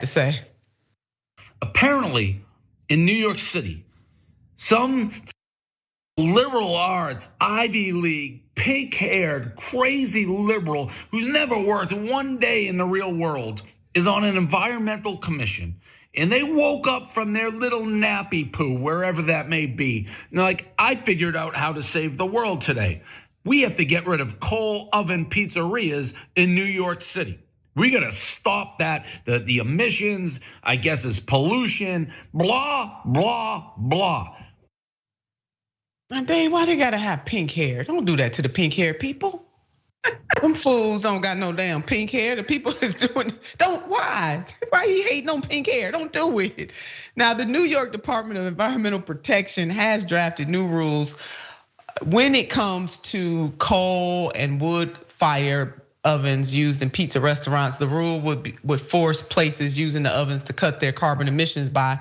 To say, apparently, in New York City, some liberal arts, Ivy League, pink-haired, crazy liberal who's never worked one day in the real world is on an environmental commission. And they woke up from their little nappy poo, wherever that may be. And like, I figured out how to save the world today. We have to get rid of coal oven pizzerias in New York City. We got to stop that. The emissions, I guess, is pollution, blah, blah, blah. Now, Dave, why they gotta have pink hair? Don't do that to the pink hair people. Them fools don't got no damn pink hair. The people is doing, why? Why you hating on pink hair? Don't do it. Now, the New York Department of Environmental Protection has drafted new rules when it comes to coal and wood fire ovens used in pizza restaurants. The rule would force places using the ovens to cut their carbon emissions by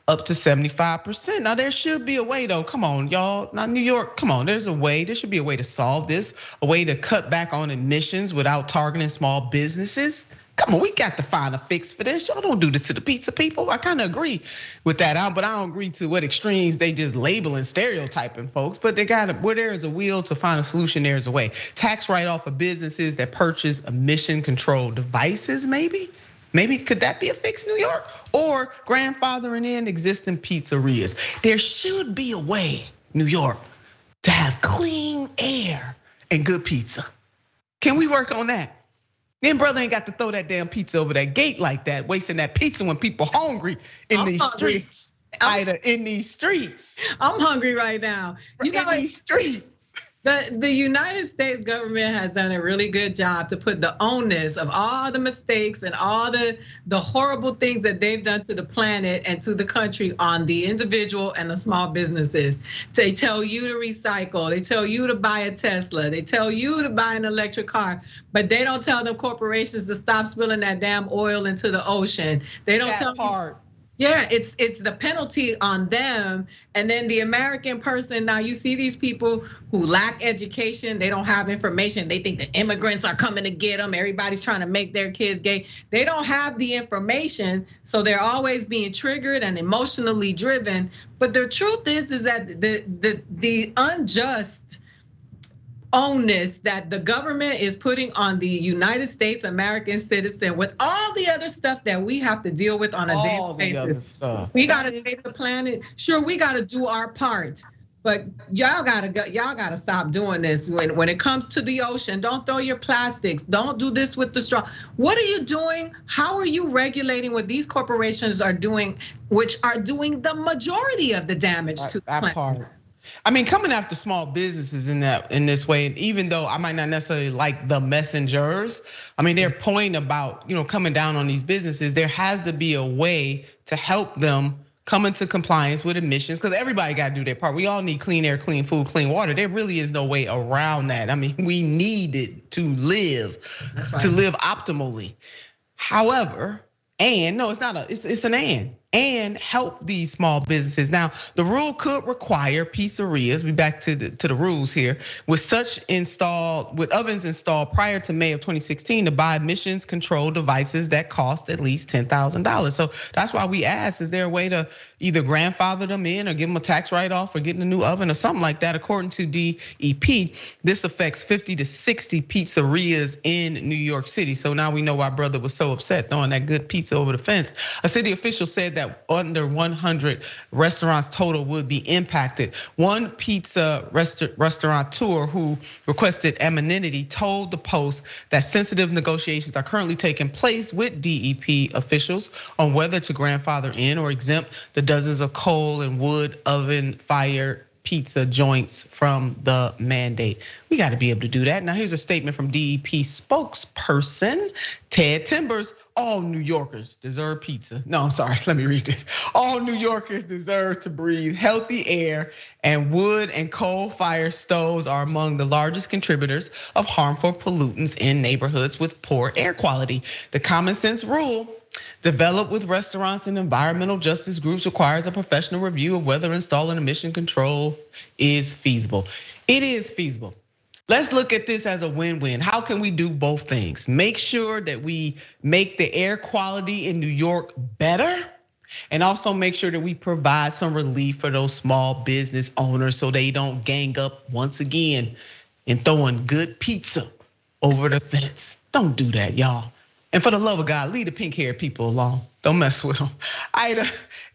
up to 75%. Now, there should be a way though. Come on, y'all. Now, New York, come on, there's a way. There should be a way to solve this, a way to cut back on emissions without targeting small businesses. Come on, we got to find a fix for this. Y'all don't do this to the pizza people. I kind of agree with that, but I don't agree to what extremes they just labeling, stereotyping folks. But they got where there is a will to find a solution, there's a way. Tax write-off of businesses that purchase emission control devices, maybe. Maybe could that be a fix, New York? Or grandfathering in existing pizzerias. There should be a way, New York, to have clean air and good pizza. Can we work on that? Then brother ain't got to throw that damn pizza over that gate like that, wasting that pizza when people hungry in these streets. Ida, in these streets. I'm hungry right now. In these streets. The United States government has done a really good job to put the onus of all the mistakes and all the horrible things that they've done to the planet and to the country on the individual and the small businesses. They tell you to recycle, they tell you to buy a Tesla, they tell you to buy an electric car, but they don't tell the corporations to stop spilling that damn oil into the ocean. They don't tell you. Yeah, it's the penalty on them. And then the American person, now you see these people who lack education, they don't have information. They think the immigrants are coming to get them. Everybody's trying to make their kids gay. They don't have the information, so they're always being triggered and emotionally driven. But the truth is that the unjust onus that the government is putting on the United States American citizen with all the other stuff that we have to deal with on a daily basis. We gotta save the planet. Sure, we gotta do our part, but y'all gotta stop doing this. When it comes to the ocean, don't throw your plastics. Don't do this with the straw. What are you doing? How are you regulating what these corporations are doing, which are doing the majority of the damage to the planet? I mean, coming after small businesses in this way, and even though I might not necessarily like the messengers, I mean, their point about coming down on these businesses, there has to be a way to help them come into compliance with emissions, because everybody got to do their part. We all need clean air, clean food, clean water. There really is no way around that. I mean, we need it to live, to live optimally. However, it's an and help these small businesses. Now, the rule could require pizzerias, we back to the rules here, with ovens installed prior to May of 2016 to buy emissions control devices that cost at least $10,000. So that's why we asked, is there a way to either grandfather them in or give them a tax write-off or getting a new oven or something like that? According to DEP, this affects 50 to 60 pizzerias in New York City. So now we know why brother was so upset throwing that good pizza over the fence. A city official said that under 100 restaurants total would be impacted. One pizza restaurateur who requested anonymity told the Post that sensitive negotiations are currently taking place with DEP officials on whether to grandfather in or exempt the dozens of coal and wood oven fire pizza joints from the mandate. We got to be able to do that. Now, here's a statement from DEP spokesperson Ted Timbers. All New Yorkers deserve pizza. No, I'm sorry, let me read this. All New Yorkers deserve to breathe healthy air, and wood and coal fire stoves are among the largest contributors of harmful pollutants in neighborhoods with poor air quality. The common sense rule developed with restaurants and environmental justice groups requires a professional review of whether installing emission control is feasible. It is feasible. Let's look at this as a win-win. How can we do both things? Make sure that we make the air quality in New York better, and also make sure that we provide some relief for those small business owners so they don't gang up once again and throwing good pizza over the fence. Don't do that, y'all. And for the love of God, leave the pink-haired people alone. Don't mess with them. Ida,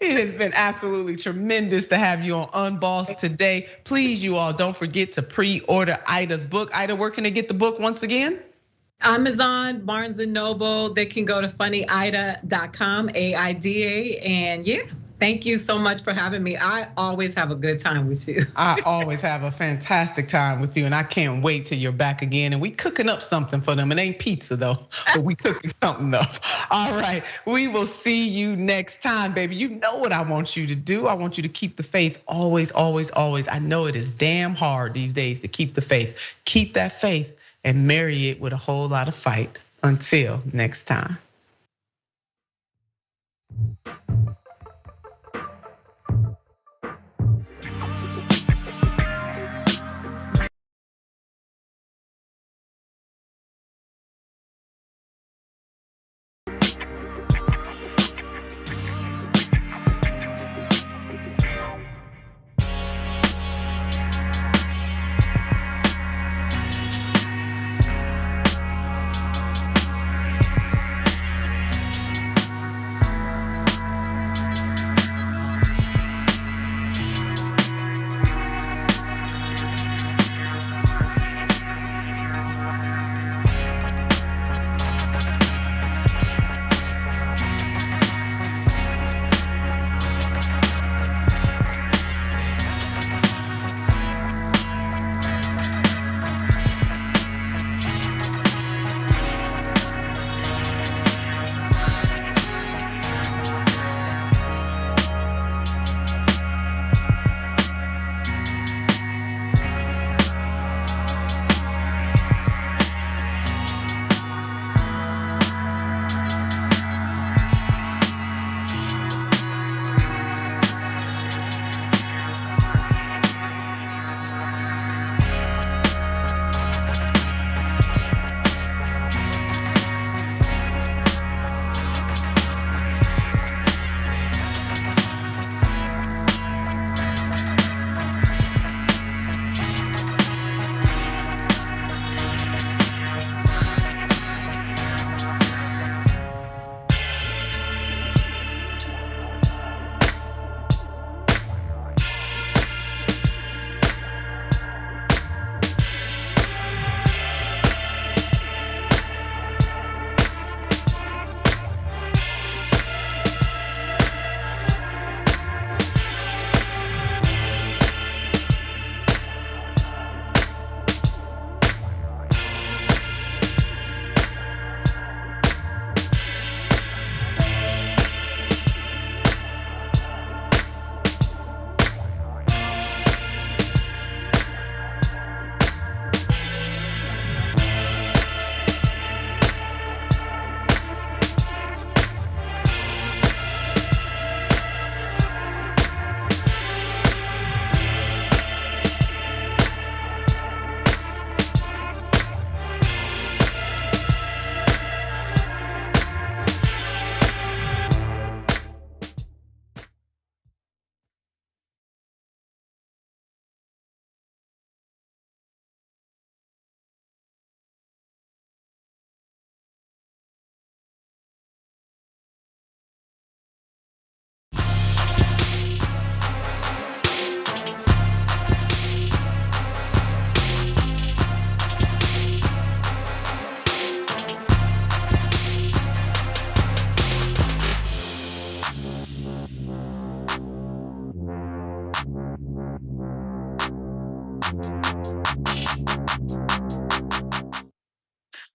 it has been absolutely tremendous to have you on Unbossed today. Please, you all, don't forget to pre-order Ida's book. Ida, where can they get the book once again? Amazon, Barnes and Noble. They can go to funnyida.com, AIDA, and yeah. Thank you so much for having me. I always have a good time with you. I always have a fantastic time with you, and I can't wait till you're back again. And we cooking up something for them. It ain't pizza though, but we cooking something up. All right, we will see you next time, baby. You know what I want you to do. I want you to keep the faith always, always, always. I know it is damn hard these days to keep the faith. Keep that faith and marry it with a whole lot of fight. Until next time.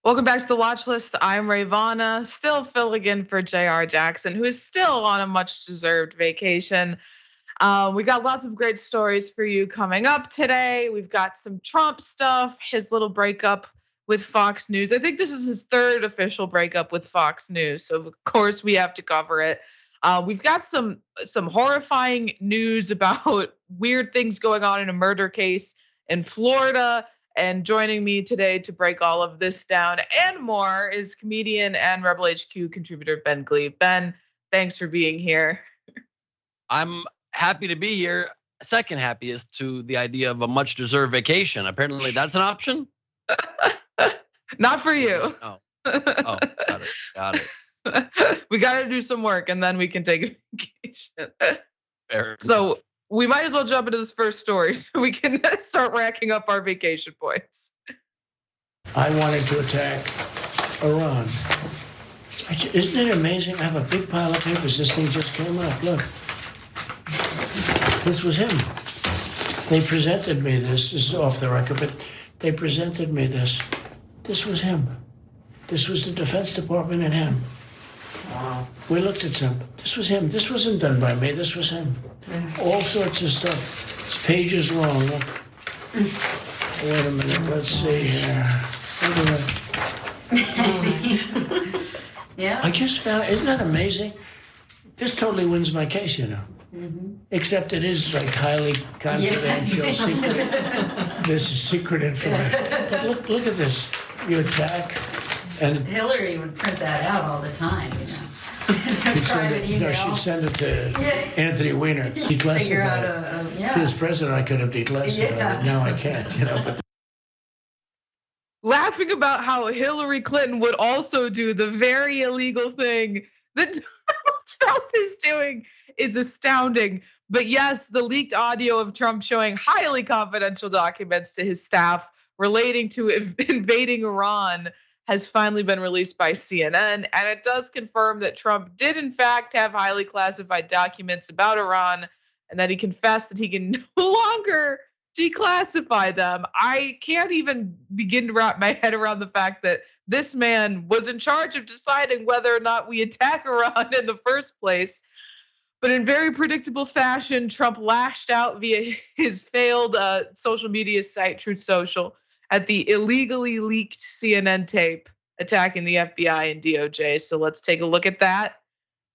Welcome back to the watch list. I'm Rayyvana, still filling in for JR Jackson, who is still on a much deserved vacation. We got lots of great stories for you coming up today. We've got some Trump stuff, his little breakup with Fox News. I think this is his third official breakup with Fox News, so of course we have to cover it. We've got some horrifying news about weird things going on in a murder case in Florida. And joining me today to break all of this down and more is comedian and Rebel HQ contributor Ben Gleib. Ben, thanks for being here. I'm happy to be here. Second happiest to the idea of a much deserved vacation. Apparently that's an option. Not for you. Oh, got it. We got to do some work and then we can take a vacation. Fair So we might as well jump into this first story so we can start racking up our vacation points. I wanted to attack Iran. Isn't it amazing? I have a big pile of papers. This thing just came up. Look. This was him. They presented me this. This is off the record, but they presented me this. This was him. This was the Defense Department and him. Wow. We looked at some. This was him. This wasn't done by me. This was him. All sorts of stuff. It's pages long. Look. Wait a minute. Let's see here. Yeah. I just found, isn't that amazing? This totally wins my case, you know. Mm-hmm. Except it is like highly confidential, secret. This is secret information. But look at this. You attack, and Hillary would print that out all the time, you know. She'd send it to Anthony Weiner. Declassified. See, as president, I could have declassified it. Now I can't, you know. But Laughing about how Hillary Clinton would also do the very illegal thing that Donald Trump is doing is astounding. But yes, the leaked audio of Trump showing highly confidential documents to his staff relating to invading Iran has finally been released by CNN. And it does confirm that Trump did in fact have highly classified documents about Iran and that he confessed that he can no longer declassify them. I can't even begin to wrap my head around the fact that this man was in charge of deciding whether or not we attack Iran in the first place. But in very predictable fashion, Trump lashed out via his failed social media site, Truth Social, at the illegally leaked CNN tape attacking the FBI and DOJ. So let's take a look at that.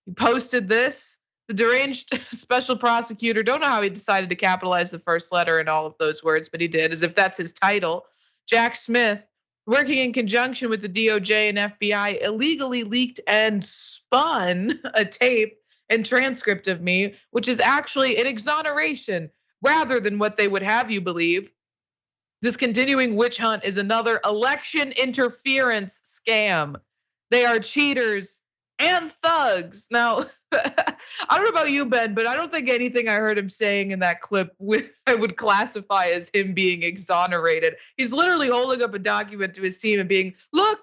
He posted this. The deranged special prosecutor, don't know how he decided to capitalize the first letter in all of those words, but he did, as if that's his title. Jack Smith, working in conjunction with the DOJ and FBI, illegally leaked and spun a tape and transcript of me, which is actually an exoneration rather than what they would have you believe. This continuing witch hunt is another election interference scam. They are cheaters and thugs. Now, I don't know about you, Ben, but I don't think anything I heard him saying in that clip I would classify as him being exonerated. He's literally holding up a document to his team and being, look,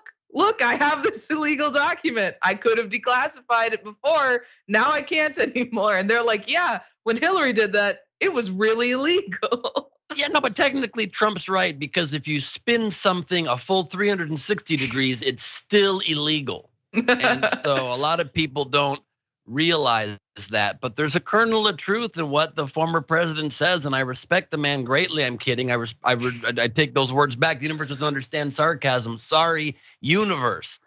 I have this illegal document. I could have declassified it before. Now I can't anymore. And they're like, yeah, when Hillary did that, it was really illegal. Yeah, no, but technically Trump's right, because if you spin something a full 360 degrees, it's still illegal. And so a lot of people don't realize that, but there's a kernel of truth in what the former president says, and I respect the man greatly. I'm kidding. I take those words back. The universe doesn't understand sarcasm. Sorry, universe.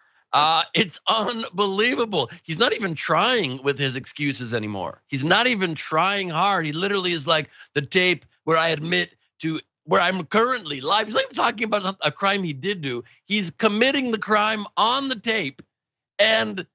It's unbelievable. He's not even trying with his excuses anymore. He's not even trying hard. He literally is like the tape where I admit to where I'm currently live. He's not even talking about a crime he did do. He's committing the crime on the tape and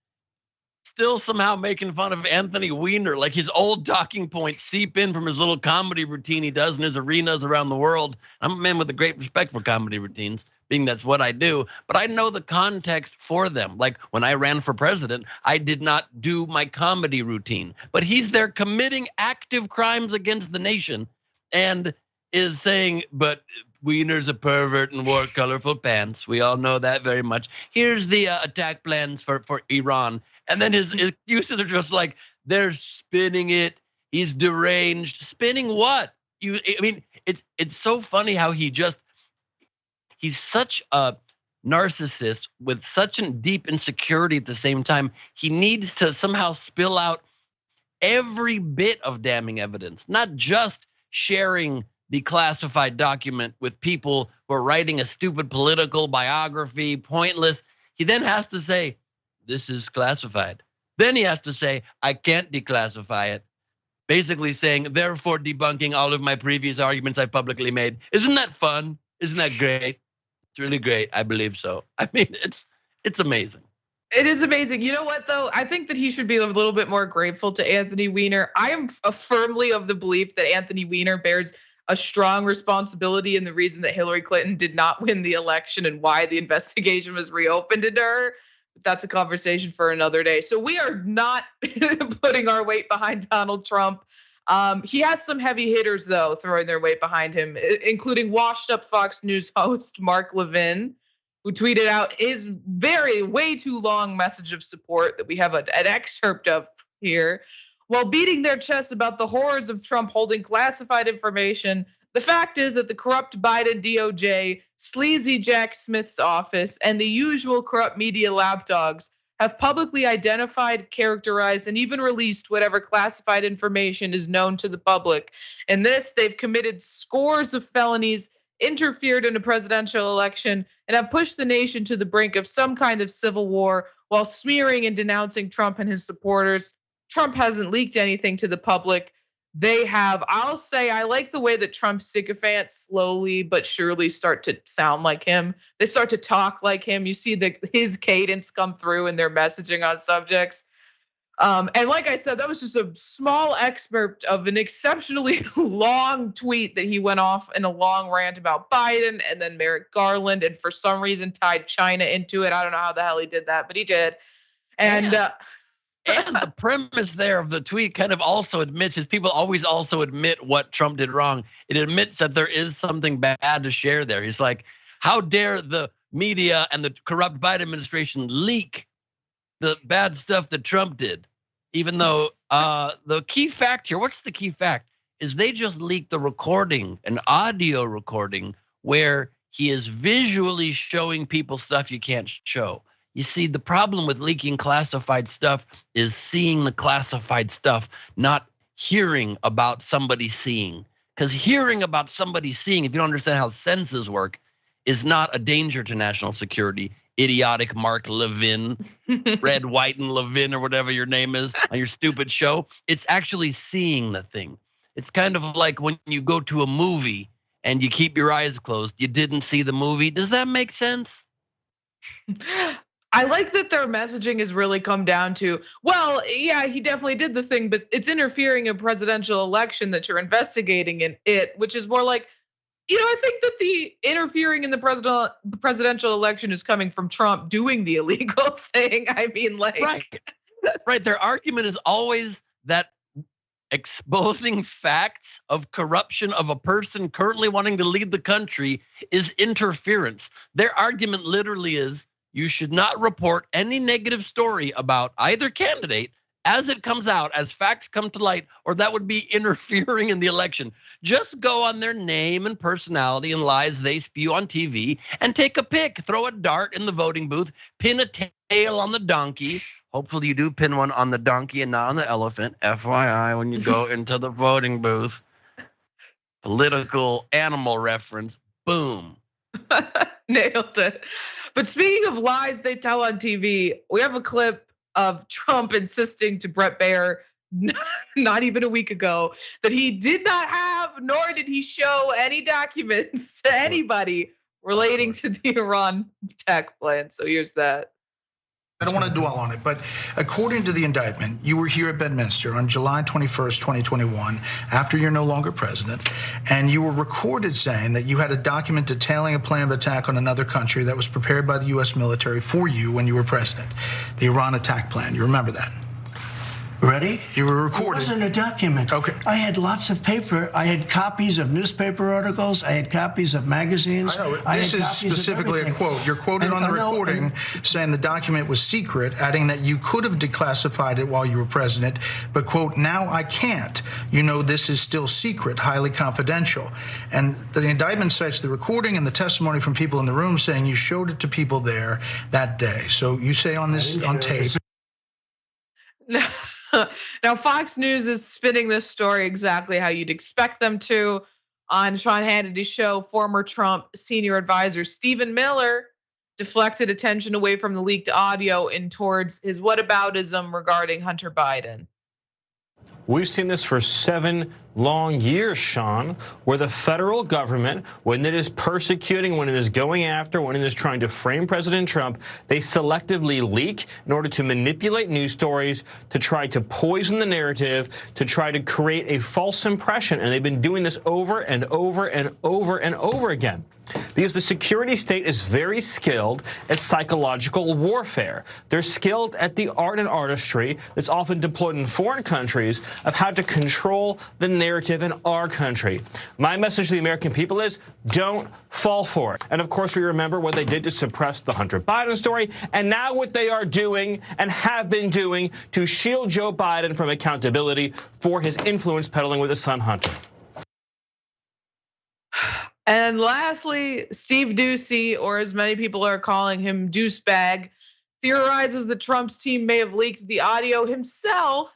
still somehow making fun of Anthony Weiner. Like his old talking points seep in from his little comedy routine he does in his arenas around the world. I'm a man with a great respect for comedy routines, being that's what I do, but I know the context for them. Like when I ran for president, I did not do my comedy routine, but he's there committing active crimes against the nation and is saying, but Weiner's a pervert and wore colorful pants. We all know that very much. Here's the attack plans for Iran. And then his excuses are just like, they're spinning it. He's deranged. Spinning what? It's so funny how he's such a narcissist with such a deep insecurity at the same time. He needs to somehow spill out every bit of damning evidence, not just sharing the classified document with people who are writing a stupid political biography, pointless. He then has to say, this is classified. Then he has to say, I can't declassify it. Basically saying, therefore debunking all of my previous arguments I publicly made. Isn't that fun? Isn't that great? It's really great. I believe so. I mean, it's amazing. It is amazing. You know what, though? I think that he should be a little bit more grateful to Anthony Weiner. I am firmly of the belief that Anthony Weiner bears a strong responsibility in the reason that Hillary Clinton did not win the election and why the investigation was reopened into her. That's a conversation for another day. So we are not putting our weight behind Donald Trump. He has some heavy hitters, though, throwing their weight behind him, including washed up Fox News host Mark Levin, who tweeted out his way too long message of support that we have an excerpt of here. While beating their chests about the horrors of Trump holding classified information, the fact is that the corrupt Biden DOJ, sleazy Jack Smith's office, and the usual corrupt media lapdogs have publicly identified, characterized, and even released whatever classified information is known to the public. In this, they've committed scores of felonies, interfered in a presidential election, and have pushed the nation to the brink of some kind of civil war while smearing and denouncing Trump and his supporters. Trump hasn't leaked anything to the public. They have. I'll say I like the way that Trump sycophants slowly but surely start to sound like him. They start to talk like him. You see his cadence come through in their messaging on subjects. And like I said, that was just a small excerpt of an exceptionally long tweet that he went off in a long rant about Biden and then Merrick Garland, and for some reason tied China into it. I don't know how the hell he did that, but he did. And the premise there of the tweet kind of also admits, his people always also admit what Trump did wrong. It admits that there is something bad to share there. He's like, how dare the media and the corrupt Biden administration leak the bad stuff that Trump did? Even though the key fact here, what's the key fact? Is they just leaked the recording, an audio recording, where he is visually showing people stuff you can't show. You see, the problem with leaking classified stuff is seeing the classified stuff, not hearing about somebody seeing. Because hearing about somebody seeing, if you don't understand how senses work, is not a danger to national security. Idiotic Mark Levin, Red, White, and Levin, or whatever your name is on your stupid show. It's actually seeing the thing. It's kind of like when you go to a movie and you keep your eyes closed, you didn't see the movie. Does that make sense? I like that their messaging has really come down to, well, yeah, he definitely did the thing, but it's interfering in a presidential election that you're investigating in it, which is more like, I think that the interfering in the presidential election is coming from Trump doing the illegal thing. I mean, like, right. Their argument is always that exposing facts of corruption of a person currently wanting to lead the country is interference. Their argument literally is, you should not report any negative story about either candidate as it comes out, as facts come to light, or that would be interfering in the election. Just go on their name and personality and lies they spew on TV and take a pick, throw a dart in the voting booth, pin a tail on the donkey. Hopefully you do pin one on the donkey and not on the elephant, FYI, when you go into the voting booth. Political animal reference, boom. Nailed it. But speaking of lies they tell on TV, we have a clip of Trump insisting to Bret Baier not even a week ago that he did not have, nor did he show any documents to anybody relating to the Iran tech plan. So here's that. I don't want to dwell on it, but according to the indictment, you were here at Bedminster on July 21st, 2021, after you're no longer president, and you were recorded saying that you had a document detailing a planned attack on another country that was prepared by the US military for you when you were president, the Iran attack plan. You remember that? Ready? You were recorded. It wasn't a document. Okay. I had lots of paper. I had copies of newspaper articles. I had copies of magazines. I know. This is specifically a quote. You're quoted on the recording saying the document was secret, adding that you could have declassified it while you were president, but quote, now I can't. This is still secret, highly confidential. And the indictment cites the recording and the testimony from people in the room saying you showed it to people there that day. So you say on tape. Now, Fox News is spinning this story exactly how you'd expect them to. On Sean Hannity's show, former Trump senior advisor Stephen Miller deflected attention away from the leaked audio and towards his whataboutism regarding Hunter Biden. We've seen this for 7 long years, Sean, where the federal government, when it is persecuting, when it is going after, when it is trying to frame President Trump, they selectively leak in order to manipulate news stories, to try to poison the narrative, to try to create a false impression. And they've been doing this over and over and over and over again. Because the security state is very skilled at psychological warfare. They're skilled at the art and artistry that's often deployed in foreign countries of how to control the narrative in our country. My message to the American people is don't fall for it. And of course, we remember what they did to suppress the Hunter Biden story, and now what they are doing and have been doing to shield Joe Biden from accountability for his influence peddling with his son Hunter. And lastly, Steve Doocy, or as many people are calling him, Douchebag, theorizes that Trump's team may have leaked the audio himself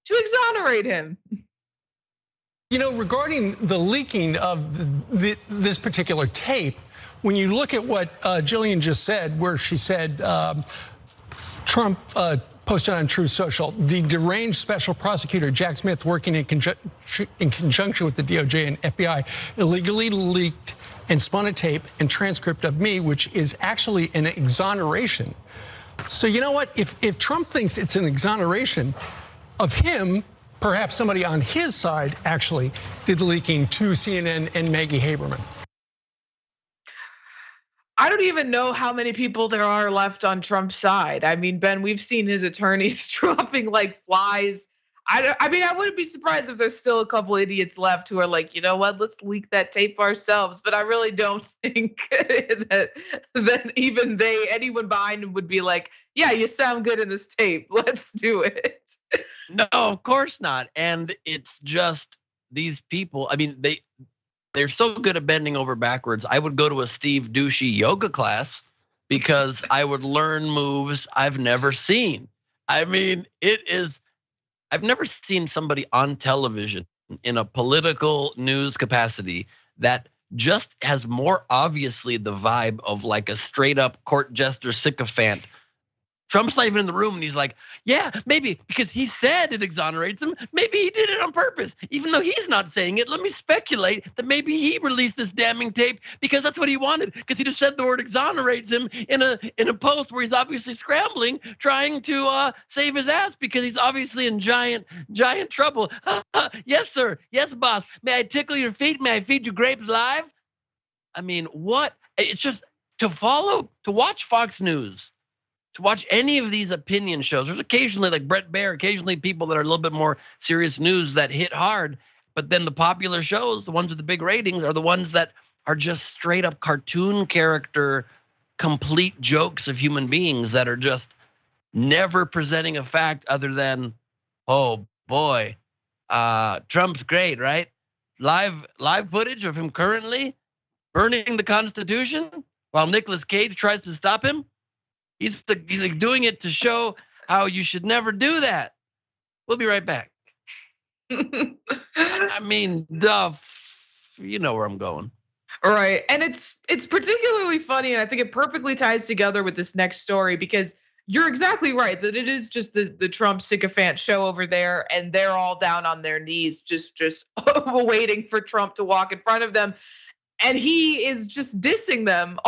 to exonerate him. You know, regarding the leaking of this particular tape, when you look at what Jillian just said, where she said Trump posted on Truth Social, the deranged special prosecutor Jack Smith, working in conjunction with the DOJ and FBI, illegally leaked and spun a tape and transcript of me, which is actually an exoneration. So you know what? If Trump thinks it's an exoneration of him, perhaps somebody on his side actually did the leaking to CNN and Maggie Haberman. I don't even know how many people there are left on Trump's side. I mean, Ben, we've seen his attorneys dropping like flies. I mean, I wouldn't be surprised if there's still a couple idiots left who are like, you know what, let's leak that tape ourselves. But I really don't think that even anyone behind him would be like, yeah, you sound good in this tape, let's do it. No, of course not. And it's just these people, I mean, they're so good at bending over backwards. I would go to a Steve Doocy yoga class because I would learn moves I've never seen. I mean, I've never seen somebody on television in a political news capacity that just has more obviously the vibe of like a straight up court jester sycophant. Trump's not even in the room and he's like, yeah, maybe because he said it exonerates him. Maybe he did it on purpose, even though he's not saying it. Let me speculate that maybe he released this damning tape because that's what he wanted, because he just said the word exonerates him in a post where he's obviously scrambling, trying to save his ass because he's obviously in giant trouble. Yes, sir. Yes, boss. May I tickle your feet? May I feed you grapes live? I mean, what? It's just to watch Fox News, to watch any of these opinion shows. There's occasionally like Brett Baer, occasionally people that are a little bit more serious news that hit hard. But then the popular shows, the ones with the big ratings, are the ones that are just straight up cartoon character, complete jokes of human beings that are just never presenting a fact other than, oh boy, Trump's great, right? Live footage of him currently burning the Constitution while Nicolas Cage tries to stop him. He's like doing it to show how you should never do that. We'll be right back. I mean, you know where I'm going. All right, and it's particularly funny, and I think it perfectly ties together with this next story because you're exactly right that it is just the Trump sycophant show over there, and they're all down on their knees, just waiting for Trump to walk in front of them, and he is just dissing them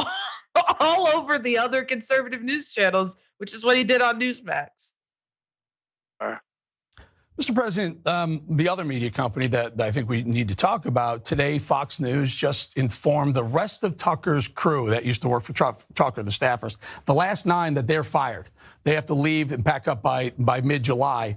all over the other conservative news channels, which is what he did on NewsMax. Mr. President, the other media company that I think we need to talk about today, Fox News, just informed the rest of Tucker's crew that used to work for Tucker, the staffers, the last 9 that they're fired. They have to leave and pack up by mid-July.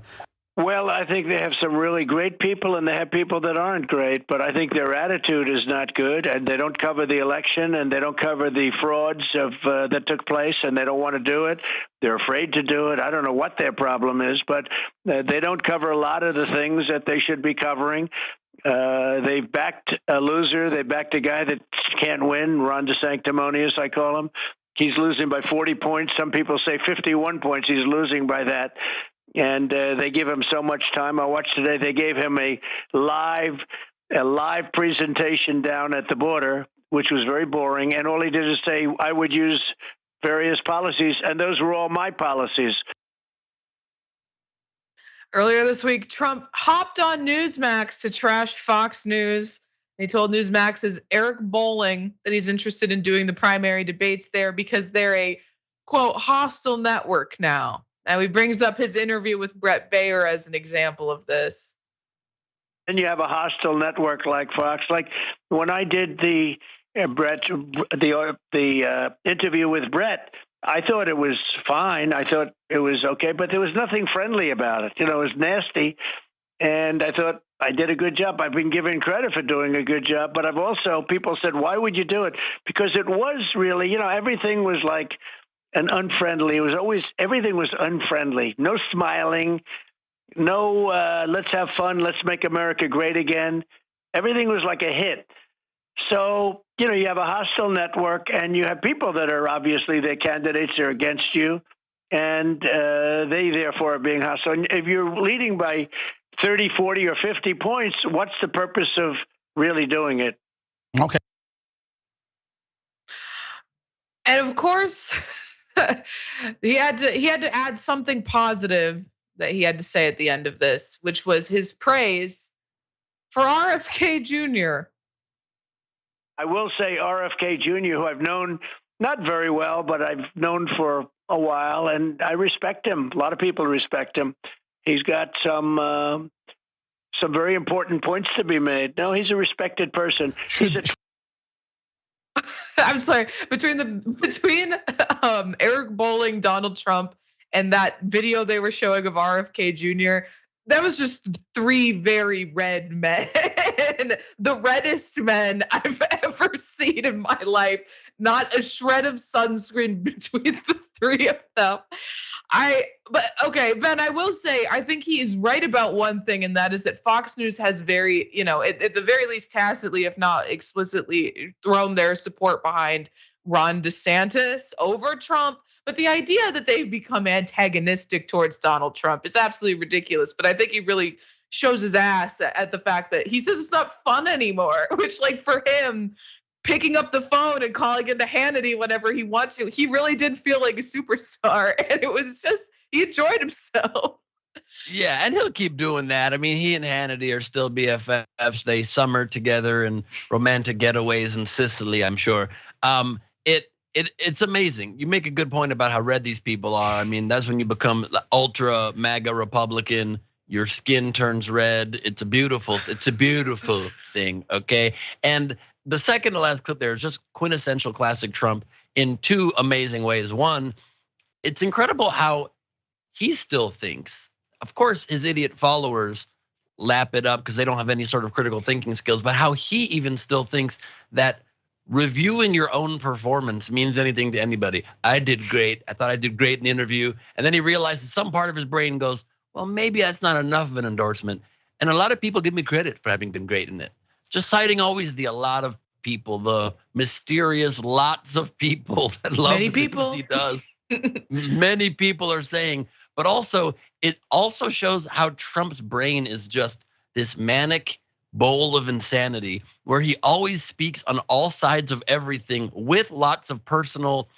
Well, I think they have some really great people and they have people that aren't great, but I think their attitude is not good, and they don't cover the election and they don't cover the frauds that took place, and they don't want to do it. They're afraid to do it. I don't know what their problem is, but they don't cover a lot of the things that they should be covering. They've backed a loser. They backed a guy that can't win, Ron DeSanctimonious, I call him. He's losing by 40 points. Some people say 51 points. He's losing by that. And they give him so much time. I watched today, they gave him a live presentation down at the border, which was very boring. And all he did is say, I would use various policies. And those were all my policies. Earlier this week, Trump hopped on NewsMax to trash Fox News. He told NewsMax's Eric Bolling that he's interested in doing the primary debates there because they're a, quote, hostile network now. Now he brings up his interview with Brett Baer as an example of this. And you have a hostile network like Fox. Like when I did the interview with Brett, I thought it was fine. I thought it was okay, but there was nothing friendly about it. It was nasty. And I thought I did a good job. I've been given credit for doing a good job, but people said, why would you do it? Because it was really, everything was like an unfriendly. Everything was unfriendly. No smiling, no, let's have fun. Let's make America great again. Everything was like a hit. So, you have a hostile network and you have people that are obviously their candidates are against you and they therefore are being hostile. And if you're leading by 30, 40, or 50 points, what's the purpose of really doing it? Okay. And of course, he had to add something positive that he had to say at the end of this, which was his praise for RFK Jr. I will say RFK Jr., who I've known not very well, but I've known for a while, and I respect him. A lot of people respect him. He's got some very important points to be made. No, he's a respected person. I'm sorry. Between Eric Bolling, Donald Trump, and that video they were showing of RFK Jr., that was just three very red men, the reddest men I've ever seen in my life. Not a shred of sunscreen between the three of them. But okay, Ben, I will say, I think he is right about one thing, and that is that Fox News has very, at the very least tacitly, if not explicitly, thrown their support behind Ron DeSantis over Trump. But the idea that they've become antagonistic towards Donald Trump is absolutely ridiculous. But I think he really shows his ass at the fact that he says it's not fun anymore, which, like, for him, picking up the phone and calling into Hannity whenever he wants to, he really did feel like a superstar. And it was just, he enjoyed himself. Yeah, and he'll keep doing that. I mean, he and Hannity are still BFFs. They summer together in romantic getaways in Sicily, I'm sure. It's amazing. You make a good point about how red these people are. I mean, that's when you become the ultra MAGA Republican. Your skin turns red. It's a beautiful thing, okay? And the second to last clip there is just quintessential classic Trump in two amazing ways. One, it's incredible how he still thinks, of course, his idiot followers lap it up because they don't have any sort of critical thinking skills, but how he even still thinks that reviewing your own performance means anything to anybody. I did great. I thought I did great in the interview. And then he realizes some part of his brain goes, well, maybe that's not enough of an endorsement. And a lot of people give me credit for having been great in it. Just citing always a lot of people, the mysterious lots of people that love the things he does. Many people are saying, but also it also shows how Trump's brain is just this manic bowl of insanity where he always speaks on all sides of everything with lots of personal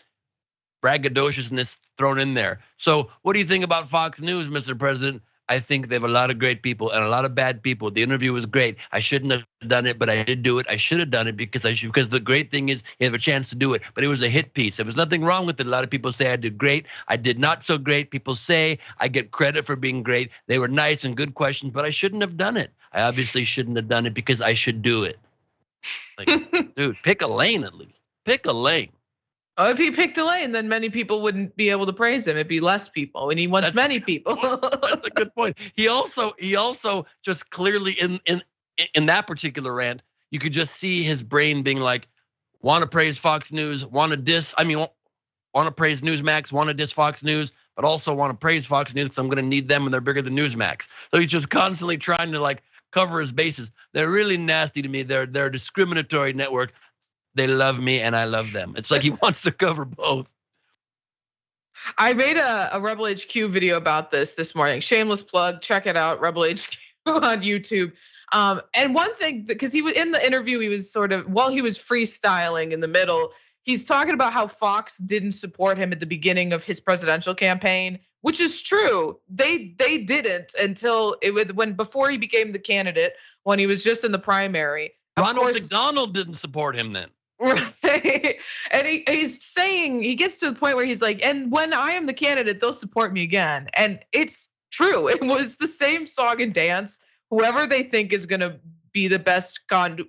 braggadociousness thrown in there. So what do you think about Fox News, Mr. President? I think they have a lot of great people and a lot of bad people. The interview was great. I shouldn't have done it, but I did do it. I should have done it because the great thing is you have a chance to do it. But it was a hit piece. There was nothing wrong with it. A lot of people say I did great. I did not so great. People say I get credit for being great. They were nice and good questions, but I shouldn't have done it. I obviously shouldn't have done it because I should do it. Like, dude, pick a lane at least. Pick a lane. Oh, if he picked a lane, then many people wouldn't be able to praise him. It'd be less people, and he wants many people. That's a good point. He also just clearly in that particular rant, you could just see his brain being like, want to praise Fox News, want to praise NewsMax, want to diss Fox News, but also want to praise Fox News because I'm going to need them and they're bigger than NewsMax. So he's just constantly trying to like cover his bases. They're really nasty to me. They're a discriminatory network. They love me and I love them. It's like he wants to cover both. I made a Rebel HQ video about this morning. Shameless plug, check it out, Rebel HQ on YouTube. And one thing, because he was in the interview, he was while he was freestyling in the middle, he's talking about how Fox didn't support him at the beginning of his presidential campaign which is true. They didn't until before he became the candidate, when he was just in the primary. Ronald McDonald didn't support him then. Right. And he's saying, he gets to the point where he's like, and when I am the candidate, they'll support me again. And it's true. It was the same song and dance. Whoever they think is going to be the best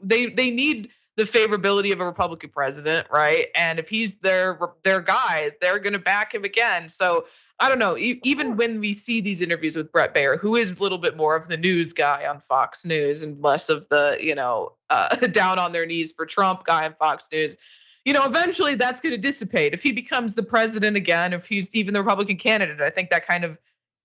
they need the favorability of a Republican president, right? And if he's their guy, they're going to back him again. So I don't know. Even when we see these interviews with Bret Baier, who is a little bit more of the news guy on Fox News and less of the, down on their knees for Trump guy on Fox News, eventually that's going to dissipate. If he becomes the president again, if he's even the Republican candidate, I think that kind of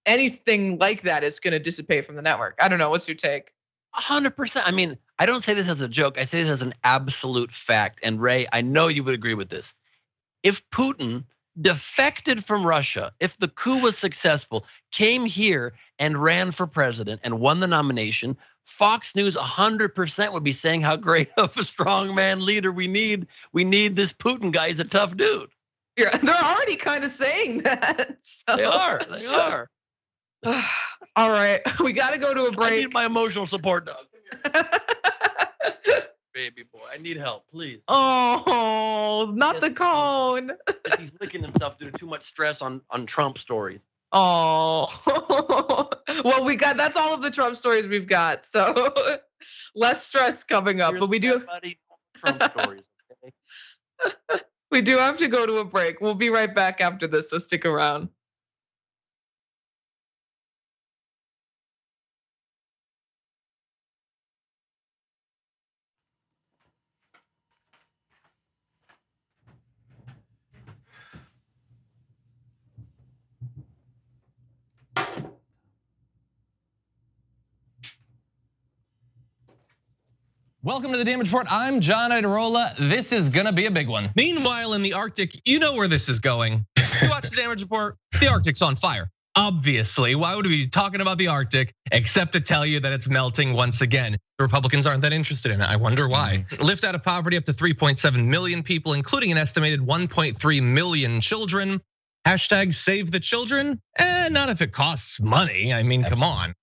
anything like that is going to dissipate from the network. I don't know. What's your take? 100%. I mean, I don't say this as a joke. I say this as an absolute fact. And Ray, I know you would agree with this. If Putin defected from Russia, if the coup was successful, came here and ran for president and won the nomination, Fox News 100% would be saying how great of a strongman leader we need. We need this Putin guy. He's a tough dude. Yeah, they're already kind of saying that. So. They are. All right, we got to go to a break. I need my emotional support dog. Baby boy, I need help, please. Oh, not the cone. He's licking himself due to too much stress on Trump stories. Oh, well, that's all of the Trump stories we've got. So less stress coming up, but we do. Trump stories. Okay? We do have to go to a break. We'll be right back after this, so stick around. Welcome to the Damage Report. I'm John Idarola. This is gonna be a big one. Meanwhile, in the Arctic, you know where this is going. You watch the Damage Report, the Arctic's on fire. Obviously, why would we be talking about the Arctic except to tell you that it's melting once again? The Republicans aren't that interested in it. I wonder why. Lift out of poverty up to 3.7 million people, including an estimated 1.3 million children. Hashtag save the children. Not if it costs money. I mean, come on.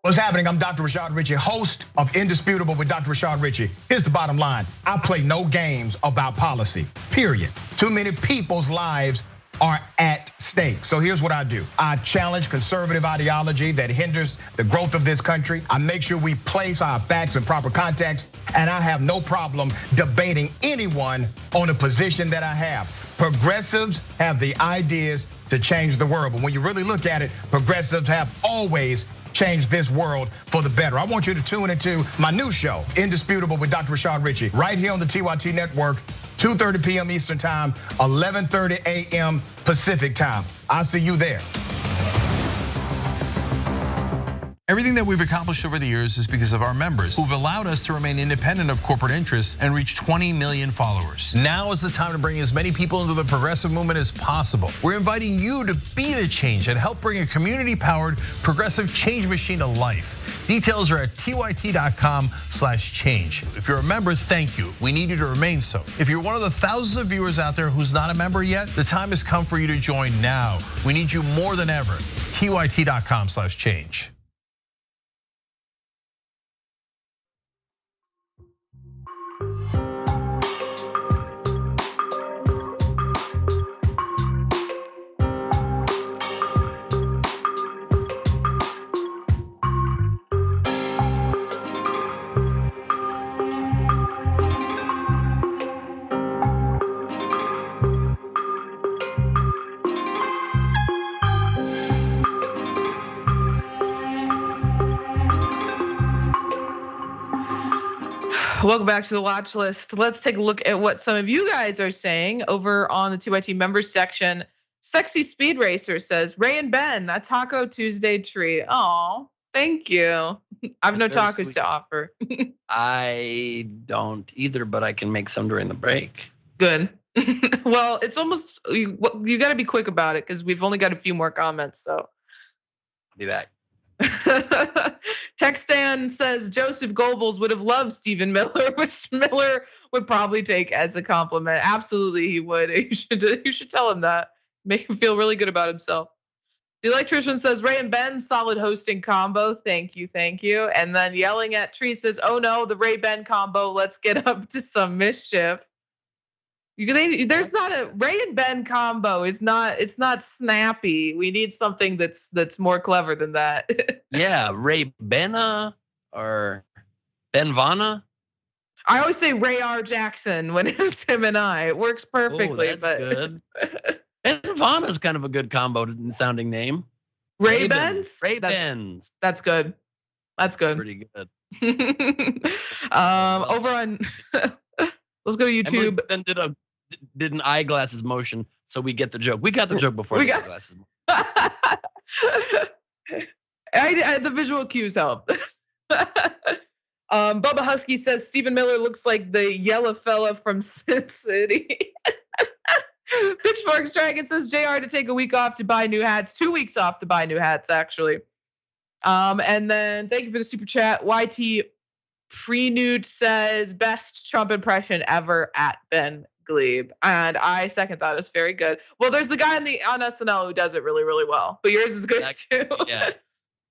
What's happening? I'm Dr. Rashad Richey, host of Indisputable with Dr. Rashad Richey. Here's the bottom line. I play no games about policy, period. Too many people's lives are at stake. So here's what I do. I challenge conservative ideology that hinders the growth of this country. I make sure we place our facts in proper context, and I have no problem debating anyone on a position that I have. Progressives have the ideas to change the world, but when you really look at it, progressives have always change this world for the better. I want you to tune into my new show, Indisputable with Dr. Rashad Richey, right here on the TYT network, 2:30 p.m. Eastern time, 11:30 a.m. Pacific time. I'll see you there. Everything that we've accomplished over the years is because of our members who've allowed us to remain independent of corporate interests and reach 20 million followers. Now is the time to bring as many people into the progressive movement as possible. We're inviting you to be the change and help bring a community-powered progressive change machine to life. Details are at tyt.com/change. If you're a member, thank you. We need you to remain so. If you're one of the thousands of viewers out there who's not a member yet, the time has come for you to join now. We need you more than ever. tyt.com/change. Welcome back to the watch list. Let's take a look at what some of you guys are saying over on the TYT members section. Sexy Speed Racer says, Ray and Ben, a Taco Tuesday treat. Oh, thank you. I have no tacos to offer. I don't either, but I can make some during the break. Good. Well, it's almost, you got to be quick about it because we've only got a few more comments, so. Be back. Textan says Joseph Goebbels would have loved Stephen Miller, which Miller would probably take as a compliment. Absolutely, he would. You should tell him that. Make him feel really good about himself. The electrician says Ray and Ben, solid hosting combo. Thank you. And then yelling at Tree says, oh no, the Ray Ben combo. Let's get up to some mischief. There's not a Ray and Ben combo. It's not snappy. We need something that's more clever than that. Yeah, Rayyvana or Benvana. I always say Ray R. Jackson when it's him and I. It works perfectly. Oh, that's good. Benvana is kind of a good combo sounding name. Ray-Bens? Ray-Bens. That's good. Pretty good. Over on, let's go to YouTube. Then did an eyeglasses motion, so we get the joke. We got the joke before the eyeglasses. The visual cues help. Bubba Husky says Stephen Miller looks like the yellow fella from Sin City. Pitchforks Dragon says JR to take a week off to buy new hats. 2 weeks off to buy new hats, actually. And then thank you for the super chat. YT Prenude says best Trump impression ever at Ben Gleib. And I second that. It's very good. Well, there's a guy on SNL who does it really, really well. But yours is good too. Yeah.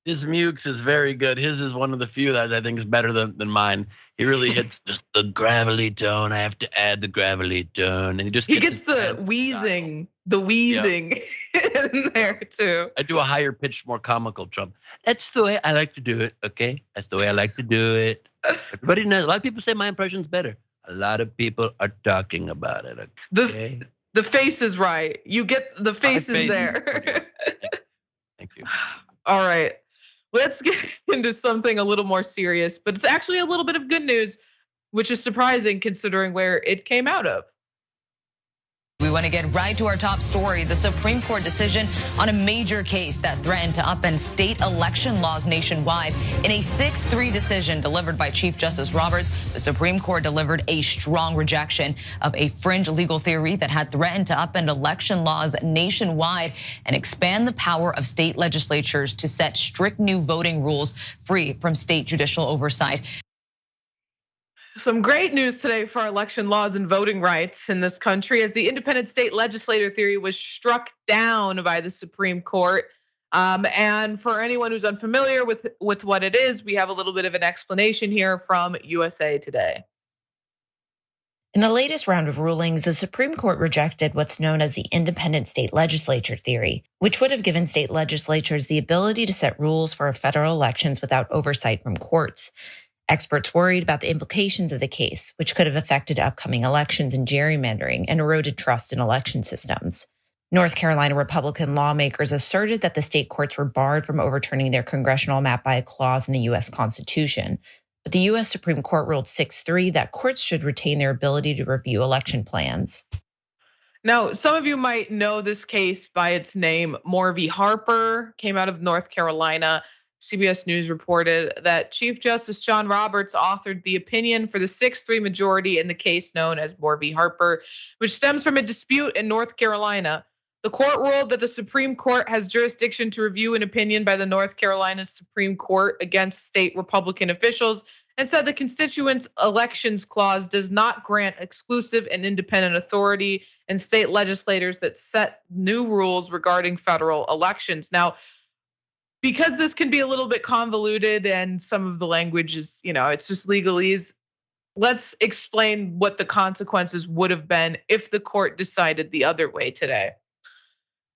His Mukes is very good. His is one of the few that I think is better than mine. He really hits just the gravelly tone. I have to add the gravelly tone, and he gets the wheezing, in there too. I do a higher pitched, more comical Trump. That's the way I like to do it. Okay, that's the way I like to do it. Everybody knows. A lot of people say my impression's better. A lot of people are talking about it. Okay? The face is right. You get the face is there. Thank you. All right. Let's get into something a little more serious, but it's actually a little bit of good news, which is surprising considering where it came out of. We want to get right to our top story, the Supreme Court decision on a major case that threatened to upend state election laws nationwide. In a 6-3 decision delivered by Chief Justice Roberts, the Supreme Court delivered a strong rejection of a fringe legal theory that had threatened to upend election laws nationwide and expand the power of state legislatures to set strict new voting rules free from state judicial oversight. Some great news today for election laws and voting rights in this country as the independent state legislator theory was struck down by the Supreme Court. And for anyone who's unfamiliar with what it is, we have a little bit of an explanation here from USA Today. In the latest round of rulings, the Supreme Court rejected what's known as the independent state legislature theory, which would have given state legislatures the ability to set rules for federal elections without oversight from courts. Experts worried about the implications of the case, which could have affected upcoming elections and gerrymandering and eroded trust in election systems. North Carolina Republican lawmakers asserted that the state courts were barred from overturning their congressional map by a clause in the U.S. Constitution. But the U.S. Supreme Court ruled 6-3 that courts should retain their ability to review election plans. Now, some of you might know this case by its name. Maher v. Harper came out of North Carolina. CBS News reported that Chief Justice John Roberts authored the opinion for the 6-3 majority in the case known as Maher v. Harper, which stems from a dispute in North Carolina. The court ruled that the Supreme Court has jurisdiction to review an opinion by the North Carolina Supreme Court against state Republican officials and said the Constituents Elections Clause does not grant exclusive and independent authority and state legislators that set new rules regarding federal elections. Now, because this can be a little bit convoluted and some of the language is, it's just legalese, let's explain what the consequences would have been if the court decided the other way today.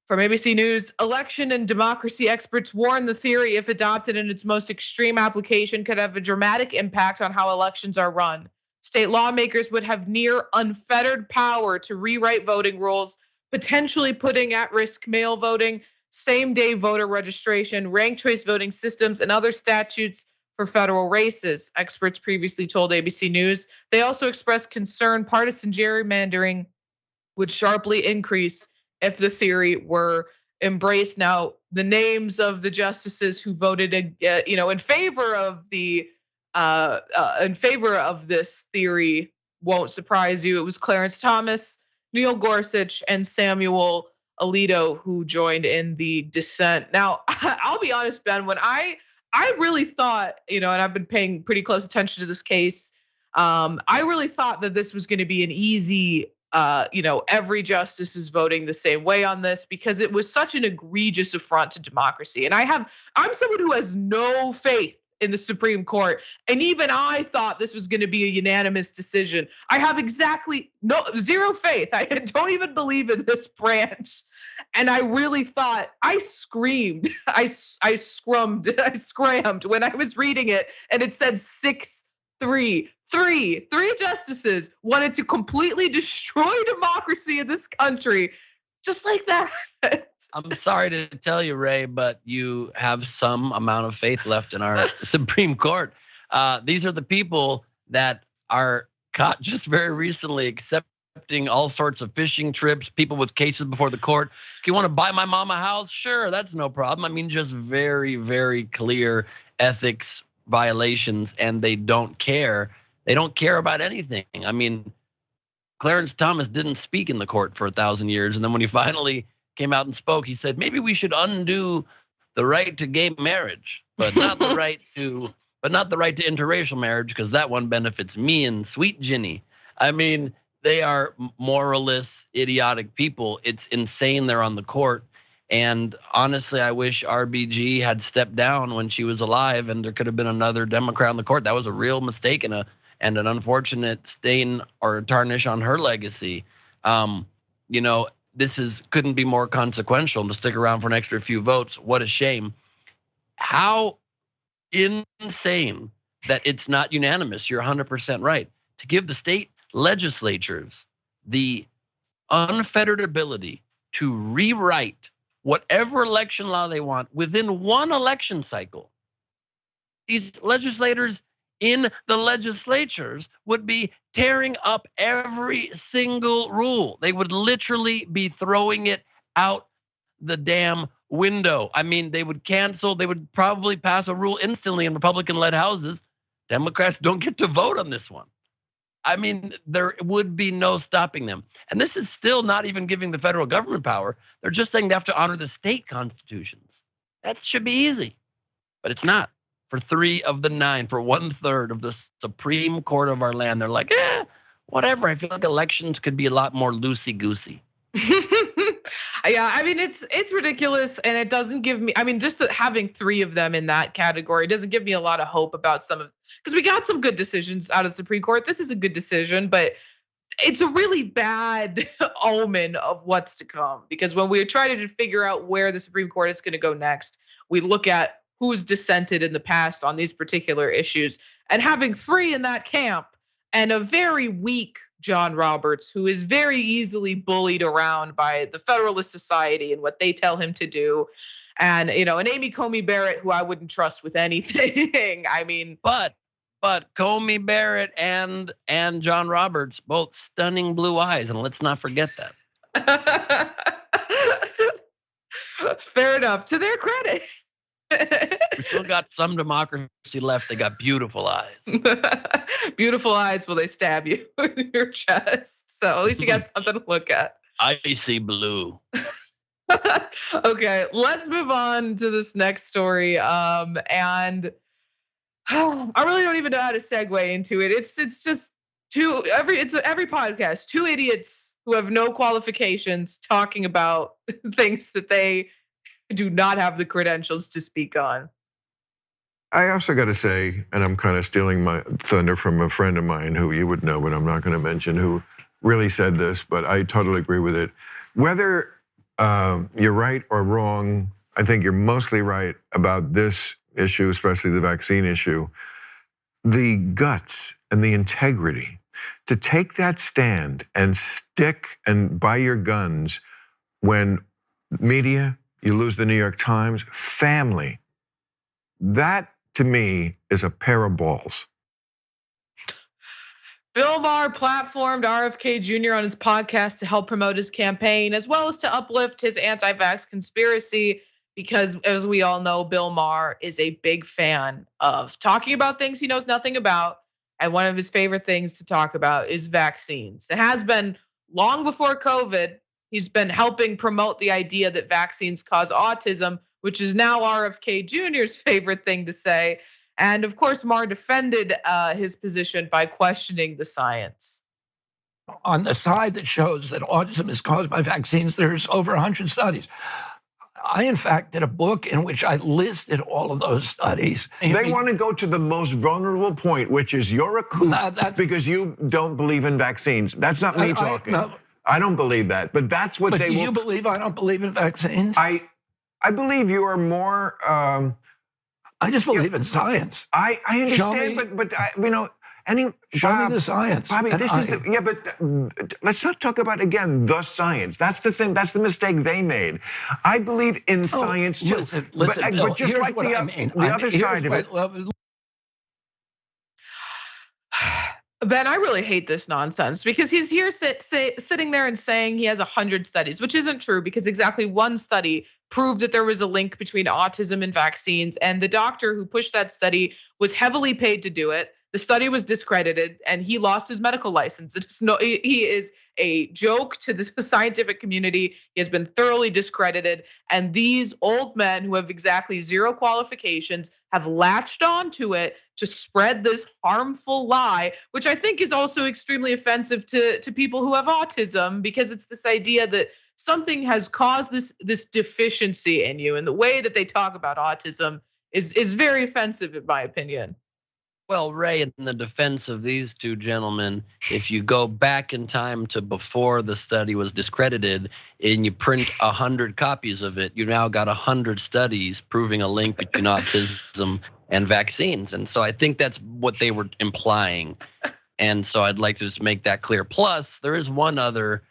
From ABC News, election and democracy experts warn the theory, if adopted in its most extreme application, could have a dramatic impact on how elections are run. State lawmakers would have near unfettered power to rewrite voting rules, potentially putting at risk mail voting, same-day voter registration, ranked choice voting systems, and other statutes for federal races, experts previously told ABC News. They also expressed concern partisan gerrymandering would sharply increase if the theory were embraced. Now, the names of the justices who voted, in favor of this theory won't surprise you. It was Clarence Thomas, Neil Gorsuch, and Samuel Alito who joined in the dissent. Now, I'll be honest, Ben, when I I really thought, and I've been paying pretty close attention to this case. I really thought that this was going to be an easy, every justice is voting the same way on this because it was such an egregious affront to democracy. And I'm someone who has no faith in the Supreme Court. And even I thought this was going to be a unanimous decision. I have zero faith. I don't even believe in this branch. And I really thought, I screamed, I scrammed when I was reading it and it said 6-3. Three justices wanted to completely destroy democracy in this country. Just like that. I'm sorry to tell you, Ray, but you have some amount of faith left in our Supreme Court. These are the people that are caught just very recently accepting all sorts of fishing trips, people with cases before the court. If you want to buy my mom a house, sure, that's no problem. I mean, just very, very clear ethics violations, and they don't care. They don't care about anything. I mean, Clarence Thomas didn't speak in the court for 1,000 years. And then when he finally came out and spoke, he said, maybe we should undo the right to gay marriage, but not the right to interracial marriage, because that one benefits me and sweet Ginny. I mean, they are moralists, idiotic people. It's insane they're on the court. And honestly, I wish RBG had stepped down when she was alive and there could have been another Democrat on the court. That was a real mistake and an unfortunate stain or tarnish on her legacy. This couldn't be more consequential to stick around for an extra few votes. What a shame. How insane that it's not unanimous. You're 100% right. To give the state legislatures the unfettered ability to rewrite whatever election law they want within one election cycle. These legislators in the legislatures would be tearing up every single rule. They would literally be throwing it out the damn window. I mean, they would probably pass a rule instantly in Republican-led houses. Democrats don't get to vote on this one. I mean, there would be no stopping them. And this is still not even giving the federal government power. They're just saying they have to honor the state constitutions. That should be easy, but it's not. For 3 of the 9, for 1/3 of the Supreme Court of our land, they're like, whatever. I feel like elections could be a lot more loosey-goosey. Yeah, I mean, it's ridiculous, and it doesn't give me, I mean, just having 3 of them in that category doesn't give me a lot of hope about because we got some good decisions out of the Supreme Court. This is a good decision, but it's a really bad omen of what's to come, because when we try to figure out where the Supreme Court is going to go next, we look at who's dissented in the past on these particular issues, and having 3 in that camp and a very weak John Roberts, who is very easily bullied around by the Federalist Society and what they tell him to do. And, an Amy Coney Barrett, who I wouldn't trust with anything. I mean, but Coney Barrett and John Roberts, both stunning blue eyes. And let's not forget that. Fair enough, to their credit. We still got some democracy left. They got beautiful eyes. Beautiful eyes, will they stab you in your chest? So at least you got something to look at. Icy blue. Okay, let's move on to this next story. And I really don't even know how to segue into it. It's just every podcast, 2 idiots who have no qualifications talking about things that they do not have the credentials to speak on. I also got to say, and I'm kind of stealing my thunder from a friend of mine who you would know, but I'm not going to mention, who really said this, but I totally agree with it. Whether you're right or wrong, I think you're mostly right about this issue, especially the vaccine issue. The guts and the integrity to take that stand and stick and buy your guns when media, you lose the New York Times, family. That, to me, is a pair of balls. Bill Maher platformed RFK Jr. on his podcast to help promote his campaign, as well as to uplift his anti-vax conspiracy, because as we all know, Bill Maher is a big fan of talking about things he knows nothing about. And one of his favorite things to talk about is vaccines. It has been long before COVID. He's been helping promote the idea that vaccines cause autism, which is now RFK Jr.'s favorite thing to say. And of course, Maher defended his position by questioning the science. On the side that shows that autism is caused by vaccines, there's over 100 studies. I, in fact, did a book in which I listed all of those studies. They want to go to the most vulnerable point, which is you're a kook because you don't believe in vaccines. That's not me talking. I don't believe that, but that's what they do you believe I don't believe in vaccines? I believe you are more. I just believe in science. I understand, but you know. Show me the science. Bobby, but let's not talk about, again, the science. That's the thing, that's the mistake they made. I believe in science too. Listen, Bill, but just like the other side of it. Ben, I really hate this nonsense because he's here sitting there and saying he has 100 studies, which isn't true because exactly one study proved that there was a link between autism and vaccines. And the doctor who pushed that study was heavily paid to do it. The study was discredited and he lost his medical license. He is a joke to the scientific community. He has been thoroughly discredited. And these old men who have exactly zero qualifications have latched onto it to spread this harmful lie, which I think is also extremely offensive to people who have autism, because it's this idea that something has caused this deficiency in you. And the way that they talk about autism is very offensive, in my opinion. Well, Ray, in the defense of these two gentlemen, if you go back in time to before the study was discredited and you print 100 copies of it, you now got 100 studies proving a link between autism and vaccines. And so I think that's what they were implying. And so I'd like to just make that clear. Plus, there is one other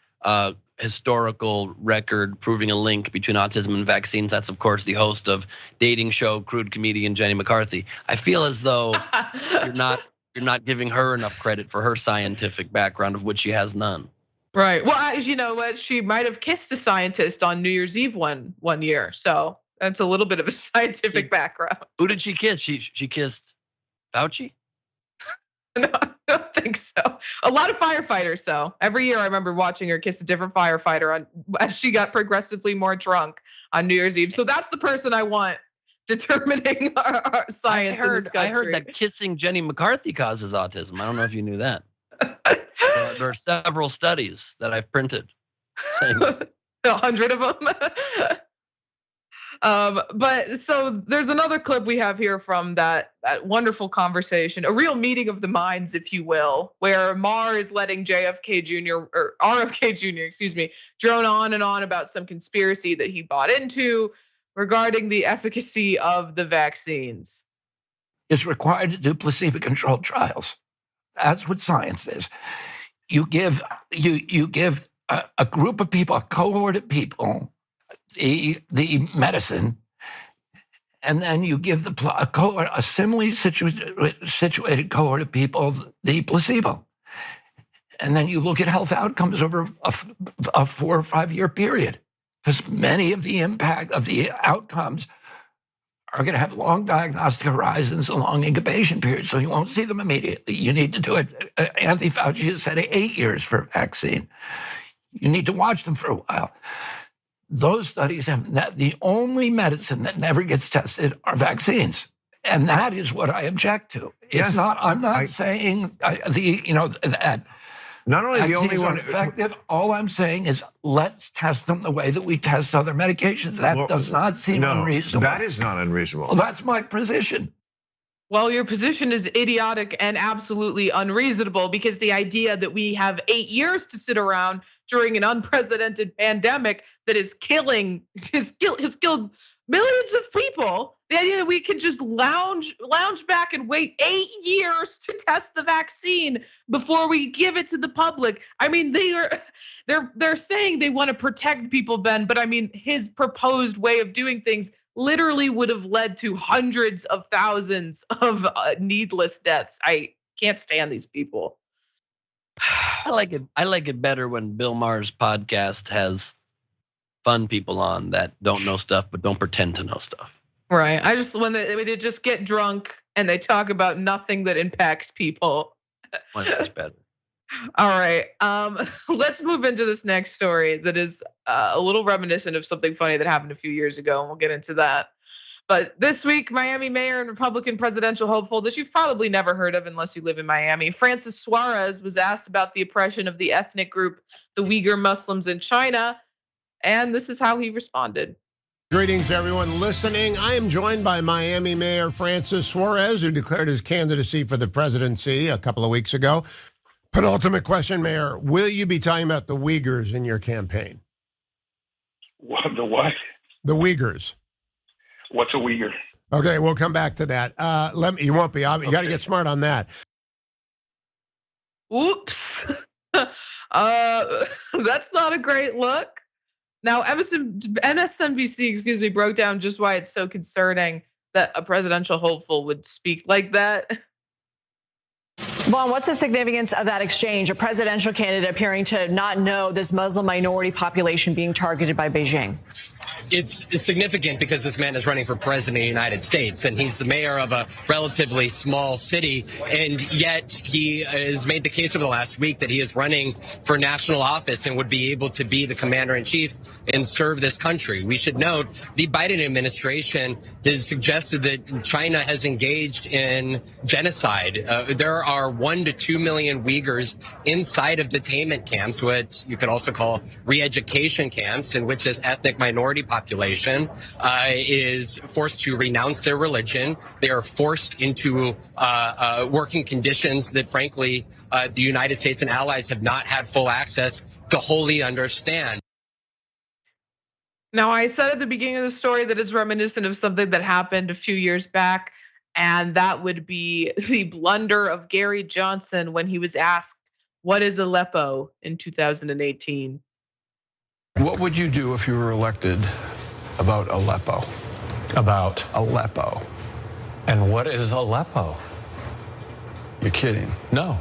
historical record proving a link between autism and vaccines. That's, of course, the host of dating show, crude comedian Jenny McCarthy. I feel as though you're not giving her enough credit for her scientific background, of which she has none. Right. Well, you know what? She might have kissed a scientist on New Year's Eve one year. So that's a little bit of a scientific background. Who did she kiss? She kissed Fauci? No, I don't think so. A lot of firefighters, though. Every year I remember watching her kiss a different firefighter as she got progressively more drunk on New Year's Eve. So that's the person I want determining our science in this country. I heard that kissing Jenny McCarthy causes autism. I don't know if you knew that. There are several studies that I've printed saying 100 of them. But so there's another clip we have here from that wonderful conversation, a real meeting of the minds, if you will, where Maher is letting RFK Jr., drone on and on about some conspiracy that he bought into regarding the efficacy of the vaccines. It's required to do placebo-controlled trials. That's what science is. You give a group of people, a cohort of people, the medicine, and then you give a similarly situated cohort of people the placebo. And then you look at health outcomes over a 4 or 5 year period, because many of the impact of the outcomes are going to have long diagnostic horizons and long incubation periods, so you won't see them immediately. You need to do it. Anthony Fauci has said 8 years for a vaccine. You need to watch them for a while. Those studies have the only medicine that never gets tested are vaccines, and that is what I object to. It's not. I'm not saying that. Not only the only one effective. All I'm saying is let's test them the way that we test other medications. That does not seem unreasonable. That is not unreasonable. Well, that's my position. Well, your position is idiotic and absolutely unreasonable, because the idea that we have 8 years to sit around during an unprecedented pandemic that has killed millions of people, the idea that we can just lounge back and wait 8 years to test the vaccine before we give it to the public. I mean, they're saying they want to protect people, Ben, but I mean, his proposed way of doing things literally would have led to hundreds of thousands of needless deaths. I can't stand these people. I like it better when Bill Maher's podcast has fun people on that don't know stuff but don't pretend to know stuff. Right. When they just get drunk and they talk about nothing that impacts people. Much better. All right, let's move into this next story that is a little reminiscent of something funny that happened a few years ago, and we'll get into that. But this week, Miami mayor and Republican presidential hopeful that you've probably never heard of unless you live in Miami, Francis Suarez, was asked about the oppression of the ethnic group, the Uyghur Muslims in China, and this is how he responded. Greetings, everyone listening. I am joined by Miami Mayor Francis Suarez, who declared his candidacy for the presidency a couple of weeks ago. Penultimate question, Mayor. Will you be talking about the Uyghurs in your campaign? The what? The Uyghurs. What's a Uyghur? Okay, we'll come back to that. You won't be. You got to get smart on that. Oops. That's not a great look. Now, MSNBC, broke down just why it's so concerning that a presidential hopeful would speak like that. Vaughn, what's the significance of that exchange? A presidential candidate appearing to not know this Muslim minority population being targeted by Beijing. It's significant because this man is running for president of the United States, and he's the mayor of a relatively small city, and yet he has made the case over the last week that he is running for national office and would be able to be the commander-in-chief and serve this country. We should note the Biden administration has suggested that China has engaged in genocide. There are 1 to 2 million Uyghurs inside of detainment camps, what you could also call re-education camps, in which this ethnic minority population is forced to renounce their religion. They are forced into working conditions that, frankly, the United States and allies have not had full access to wholly understand. Now, I said at the beginning of the story that it's reminiscent of something that happened a few years back, and that would be the blunder of Gary Johnson when he was asked, "What is Aleppo?" in 2018. What would you do if you were elected about Aleppo? About Aleppo. And what is Aleppo? You're kidding. No.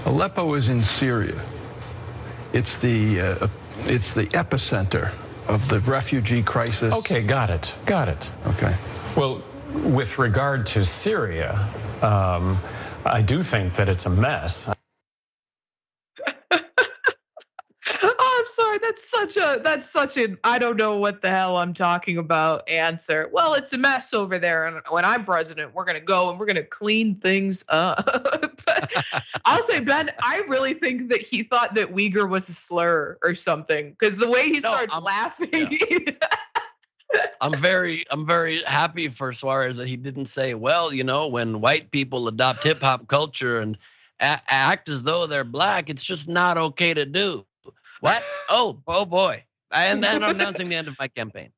Aleppo is in Syria. It's the epicenter of the refugee crisis. Okay, got it. Okay. Well, with regard to Syria, I do think that it's a mess. I'm sorry, that's such an I don't know what the hell I'm talking about answer. Well, it's a mess over there, and when I'm president, we're gonna go and we're gonna clean things up. I'll say, Ben, I really think that he thought that Uyghur was a slur or something, because the way he starts laughing. Yeah. I'm very happy for Suarez that he didn't say, well, you know, when white people adopt hip hop culture and act as though they're black, it's just not okay to do. What? Oh boy. And then I'm announcing the end of my campaign.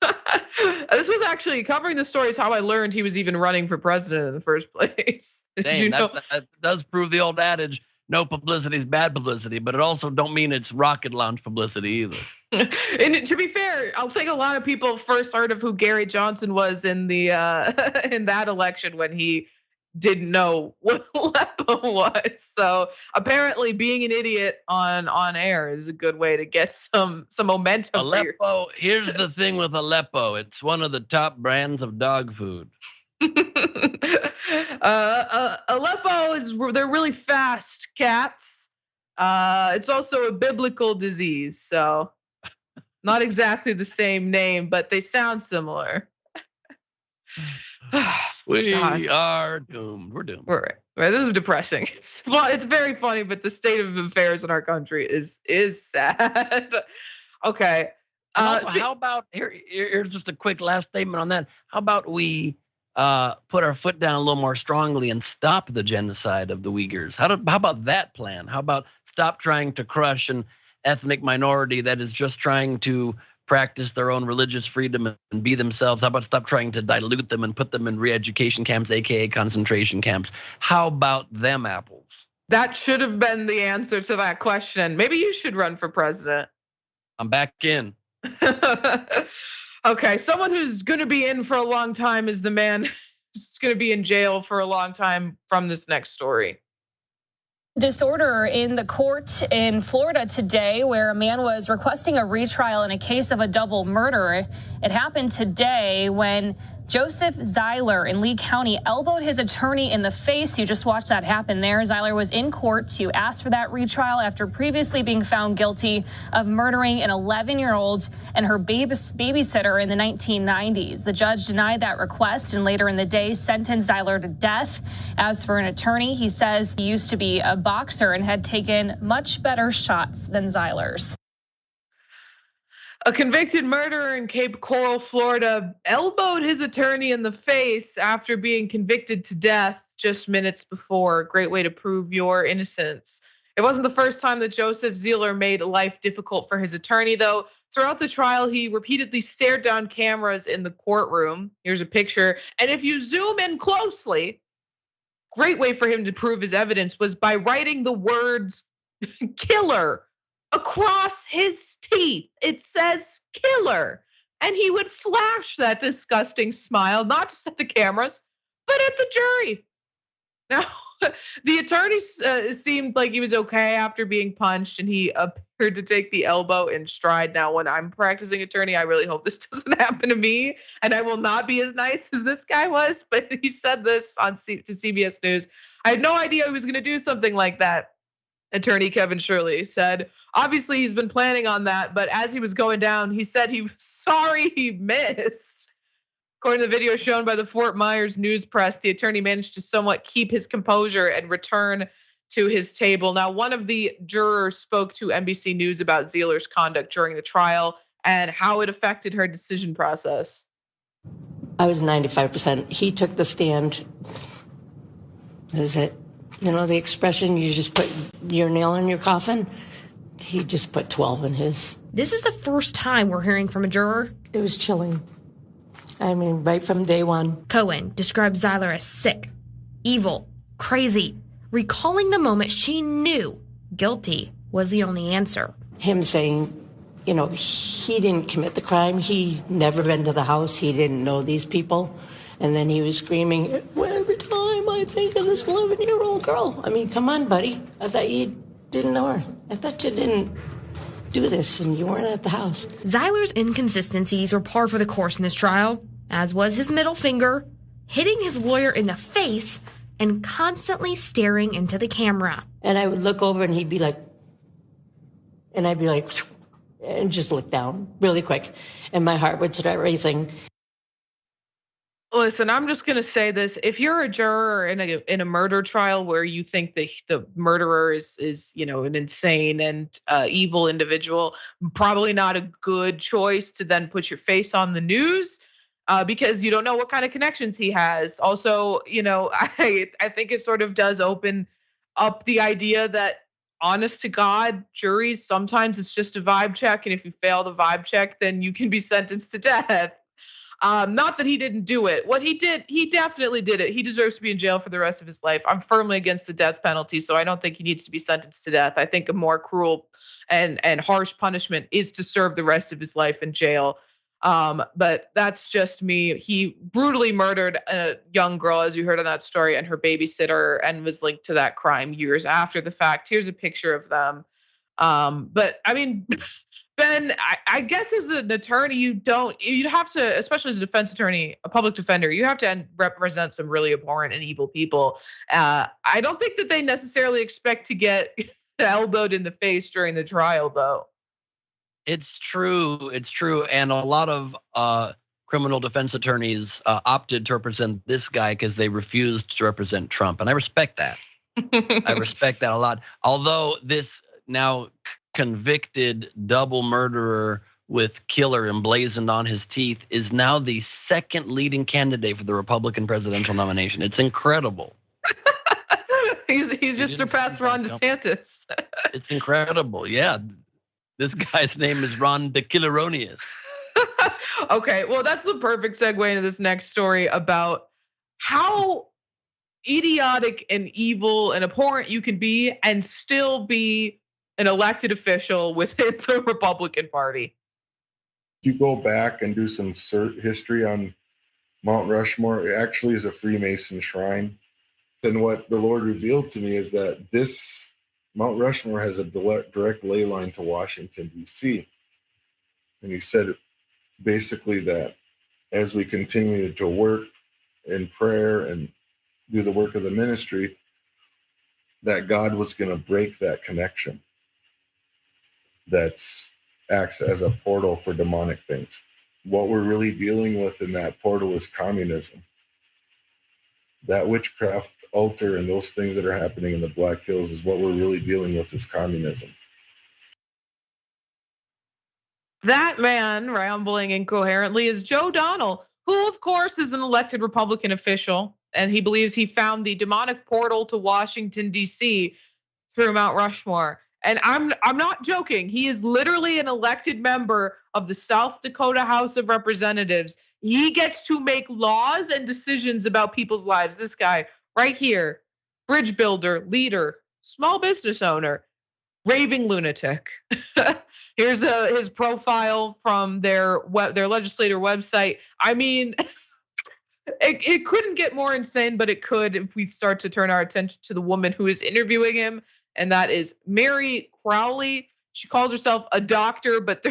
This was actually covering the story is how I learned he was even running for president in the first place. Dang, that does prove the old adage, no publicity is bad publicity, but it also don't mean it's rocket launch publicity either. And to be fair, I think a lot of people first heard of who Gary Johnson was in the in that election when he didn't know what Aleppo was. So apparently being an idiot on air is a good way to get some momentum. Aleppo, here's the thing with Aleppo. It's one of the top brands of dog food. Aleppo they're really fast cats. It's also a biblical disease, so not exactly the same name, but they sound similar. We are doomed. We're doomed. Right. This is depressing. It's very funny, but the state of affairs in our country is sad. Okay. Also, how about here's just a quick last statement on that. How about we put our foot down a little more strongly and stop the genocide of the Uyghurs? How about that plan? How about stop trying to crush an ethnic minority that is just trying to practice their own religious freedom and be themselves? How about stop trying to dilute them and put them in re-education camps, AKA concentration camps? How about them apples? That should have been the answer to that question. Maybe you should run for president. I'm back in. Okay, someone who's gonna be in for a long time is the man who's gonna be in jail for a long time from this next story. Disorder in the court in Florida today, where a man was requesting a retrial in a case of a double murder. It happened today when Joseph Zeiler in Lee County elbowed his attorney in the face. You just watched that happen there. Zeiler was in court to ask for that retrial after previously being found guilty of murdering an 11-year-old and her babysitter in the 1990s. The judge denied that request and later in the day sentenced Zeiler to death. As for an attorney, he says he used to be a boxer and had taken much better shots than Zeiler's. A convicted murderer in Cape Coral, Florida, elbowed his attorney in the face after being convicted to death just minutes before. Great way to prove your innocence. It wasn't the first time that Joseph Zeiler made life difficult for his attorney, though. Throughout the trial, he repeatedly stared down cameras in the courtroom. Here's a picture. And if you zoom in closely, great way for him to prove his evidence was by writing the words killer across his teeth. It says killer. And he would flash that disgusting smile, not just at the cameras, but at the jury. Now, the attorney seemed like he was okay after being punched, and he appeared to take the elbow in stride. Now, when I'm practicing attorney, I really hope this doesn't happen to me, and I will not be as nice as this guy was, but he said this to CBS News. I had no idea he was gonna do something like that. Attorney Kevin Shirley said, obviously he's been planning on that, but as he was going down, he said he was sorry he missed. According to the video shown by the Fort Myers News Press, the attorney managed to somewhat keep his composure and return to his table. Now, one of the jurors spoke to NBC News about Zeiler's conduct during the trial and how it affected her decision process. I was 95%. He took the stand. Is it? You know, the expression, you just put your nail in your coffin? He just put 12 in his. This is the first time we're hearing from a juror. It was chilling. I mean, right from day one. Cohen described Zeiler as sick, evil, crazy, recalling the moment she knew guilty was the only answer. Him saying, you know, he didn't commit the crime. He'd never been to the house. He didn't know these people. And then he was screaming, every time I think of this 11-year-old girl. I mean, come on, buddy. I thought you didn't know her. I thought you didn't do this and you weren't at the house. Zeiler's inconsistencies were par for the course in this trial, as was his middle finger, hitting his lawyer in the face, and constantly staring into the camera. And I would look over and he'd be like, and I'd be like, and just look down really quick. And my heart would start racing. Listen, I'm just gonna say this: if you're a juror in a murder trial where you think the murderer is an insane and evil individual, probably not a good choice to then put your face on the news because you don't know what kind of connections he has. Also, I think it sort of does open up the idea that, honest to God, juries sometimes it's just a vibe check, and if you fail the vibe check, then you can be sentenced to death. Not that he didn't do it. What he did, he definitely did it. He deserves to be in jail for the rest of his life. I'm firmly against the death penalty, so I don't think he needs to be sentenced to death. I think a more cruel and harsh punishment is to serve the rest of his life in jail. But that's just me. He brutally murdered a young girl, as you heard in that story, and her babysitter, and was linked to that crime years after the fact. Here's a picture of them. But I mean, Ben, I guess as an attorney, you'd have to, especially as a defense attorney, a public defender, you have to represent some really abhorrent and evil people. I don't think that they necessarily expect to get elbowed in the face during the trial, though. It's true. And a lot of criminal defense attorneys opted to represent this guy because they refused to represent Trump. And I respect that. I respect that a lot. Although this now convicted double murderer with killer emblazoned on his teeth is now the second leading candidate for the Republican presidential nomination. It's incredible. He's just surpassed Ron DeSantis. It's incredible. Yeah. This guy's name is Ron DeKilleronius. Okay, well, that's the perfect segue into this next story about how idiotic and evil and abhorrent you can be and still be an elected official within the Republican Party. You go back and do some history on Mount Rushmore. It actually is a Freemason shrine. And what the Lord revealed to me is that this Mount Rushmore has a direct ley line to Washington, D.C. And he said basically that as we continue to work in prayer and do the work of the ministry, that God was going to break that connection that acts as a portal for demonic things. What we're really dealing with in that portal is communism. That witchcraft altar and those things that are happening in the Black Hills is what we're really dealing with is communism. That man rambling incoherently is Joe Donnell, who of course is an elected Republican official, and he believes he found the demonic portal to Washington, D.C. through Mount Rushmore. And I'm not joking. He is literally an elected member of the South Dakota House of Representatives. He gets to make laws and decisions about people's lives. This guy right here, bridge builder, leader, small business owner, raving lunatic. Here's his profile from their legislator website. I mean, it couldn't get more insane, but it could if we start to turn our attention to the woman who is interviewing him, and that is Mary Crowley. She calls herself a doctor, but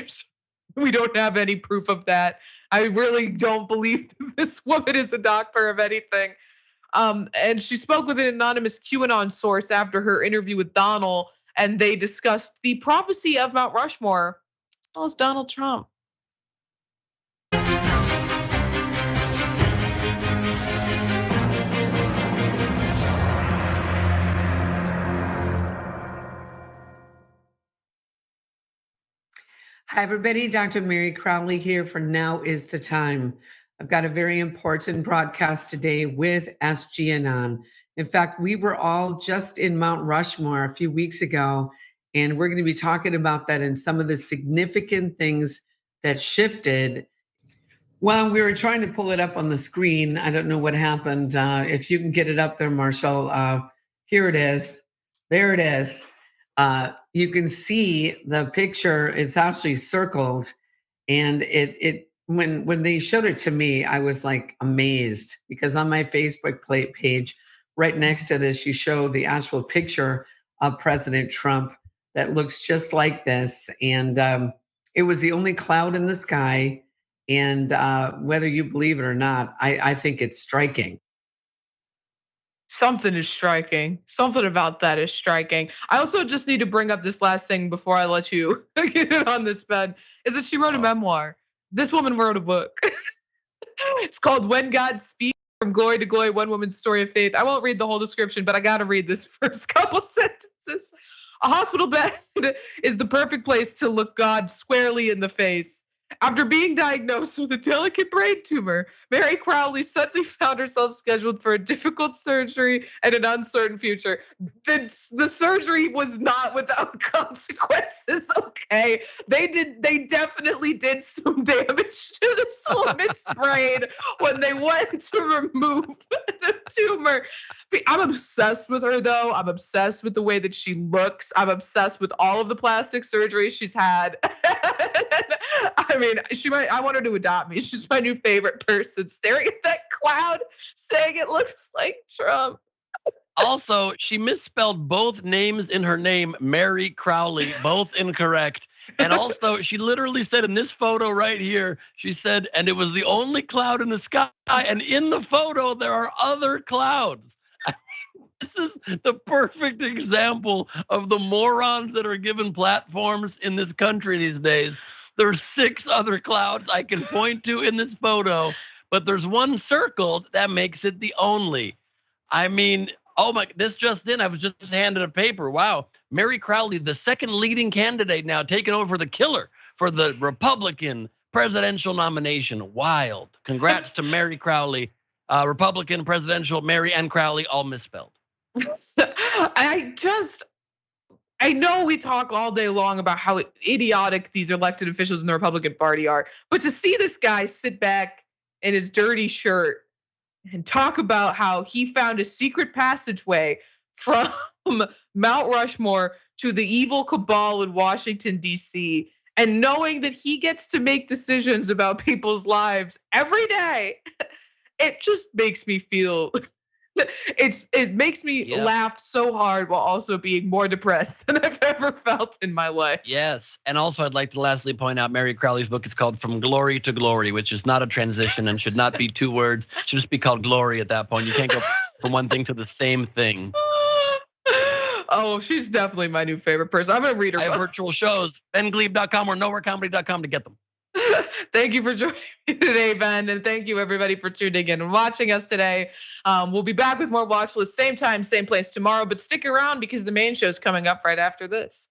we don't have any proof of that. I really don't believe this woman is a doctor of anything. And she spoke with an anonymous QAnon source after her interview with Donald, and they discussed the prophecy of Mount Rushmore, as well as Donald Trump. Hi, everybody. Dr. Mary Crowley here for Now is the Time. I've got a very important broadcast today with SGAnon. In fact, we were all just in Mount Rushmore a few weeks ago, and we're going to be talking about that and some of the significant things that shifted. Well, we were trying to pull it up on the screen. I don't know what happened. If you can get it up there, Marshall. Here it is. There it is. You can see the picture. It's actually circled, and when they showed it to me, I was like amazed, because on my Facebook page, right next to this, you show the actual picture of President Trump that looks just like this, and it was the only cloud in the sky. And whether you believe it or not, I think it's striking. Something is striking. Something about that is striking. I also just need to bring up this last thing before I let you get it on this bed, is that she wrote a memoir. This woman wrote a book. It's called When God Speaks, From Glory to Glory, One Woman's Story of Faith. I won't read the whole description, but I got to read this first couple sentences. A hospital bed is the perfect place to look God squarely in the face. After being diagnosed with a delicate brain tumor, Mary Crowley suddenly found herself scheduled for a difficult surgery and an uncertain future. The surgery was not without consequences, okay? They definitely did some damage to this woman's brain when they went to remove the tumor. I'm obsessed with her, though. I'm obsessed with the way that she looks. I'm obsessed with all of the plastic surgery she's had. I mean, I want her to adopt me. She's my new favorite person, staring at that cloud, saying it looks like Trump. Also, she misspelled both names in her name, Mary Crowley, both incorrect. And also, she literally said in this photo right here, she said, and it was the only cloud in the sky. And in the photo, there are other clouds. This is the perfect example of the morons that are given platforms in this country these days. There's 6 other clouds I can point to in this photo, but there's one circled that makes it the only. I mean, oh my, this just in, I was just handed a paper. Wow, Mary Crowley, the second leading candidate now, taking over the killer for the Republican presidential nomination. Wild. Congrats to Mary Crowley, Republican presidential Mary and Crowley, all misspelled. I know we talk all day long about how idiotic these elected officials in the Republican Party are, but to see this guy sit back in his dirty shirt and talk about how he found a secret passageway from Mount Rushmore to the evil cabal in Washington, D.C., and knowing that he gets to make decisions about people's lives every day, it just makes me feel It makes me laugh so hard while also being more depressed than I've ever felt in my life. Yes, and also I'd like to lastly point out Mary Crowley's book is called From Glory to Glory, which is not a transition and should not be 2 words. It should just be called glory at that point. You can't go from one thing to the same thing. Oh, she's definitely my new favorite person. I'm gonna read her book. I have virtual shows, bengleib.com or nowherecomedy.com to get them. Thank you for joining me today, Ben. And thank you, everybody, for tuning in and watching us today. We'll be back with more Watch List, same time, same place tomorrow. But stick around because the main show is coming up right after this.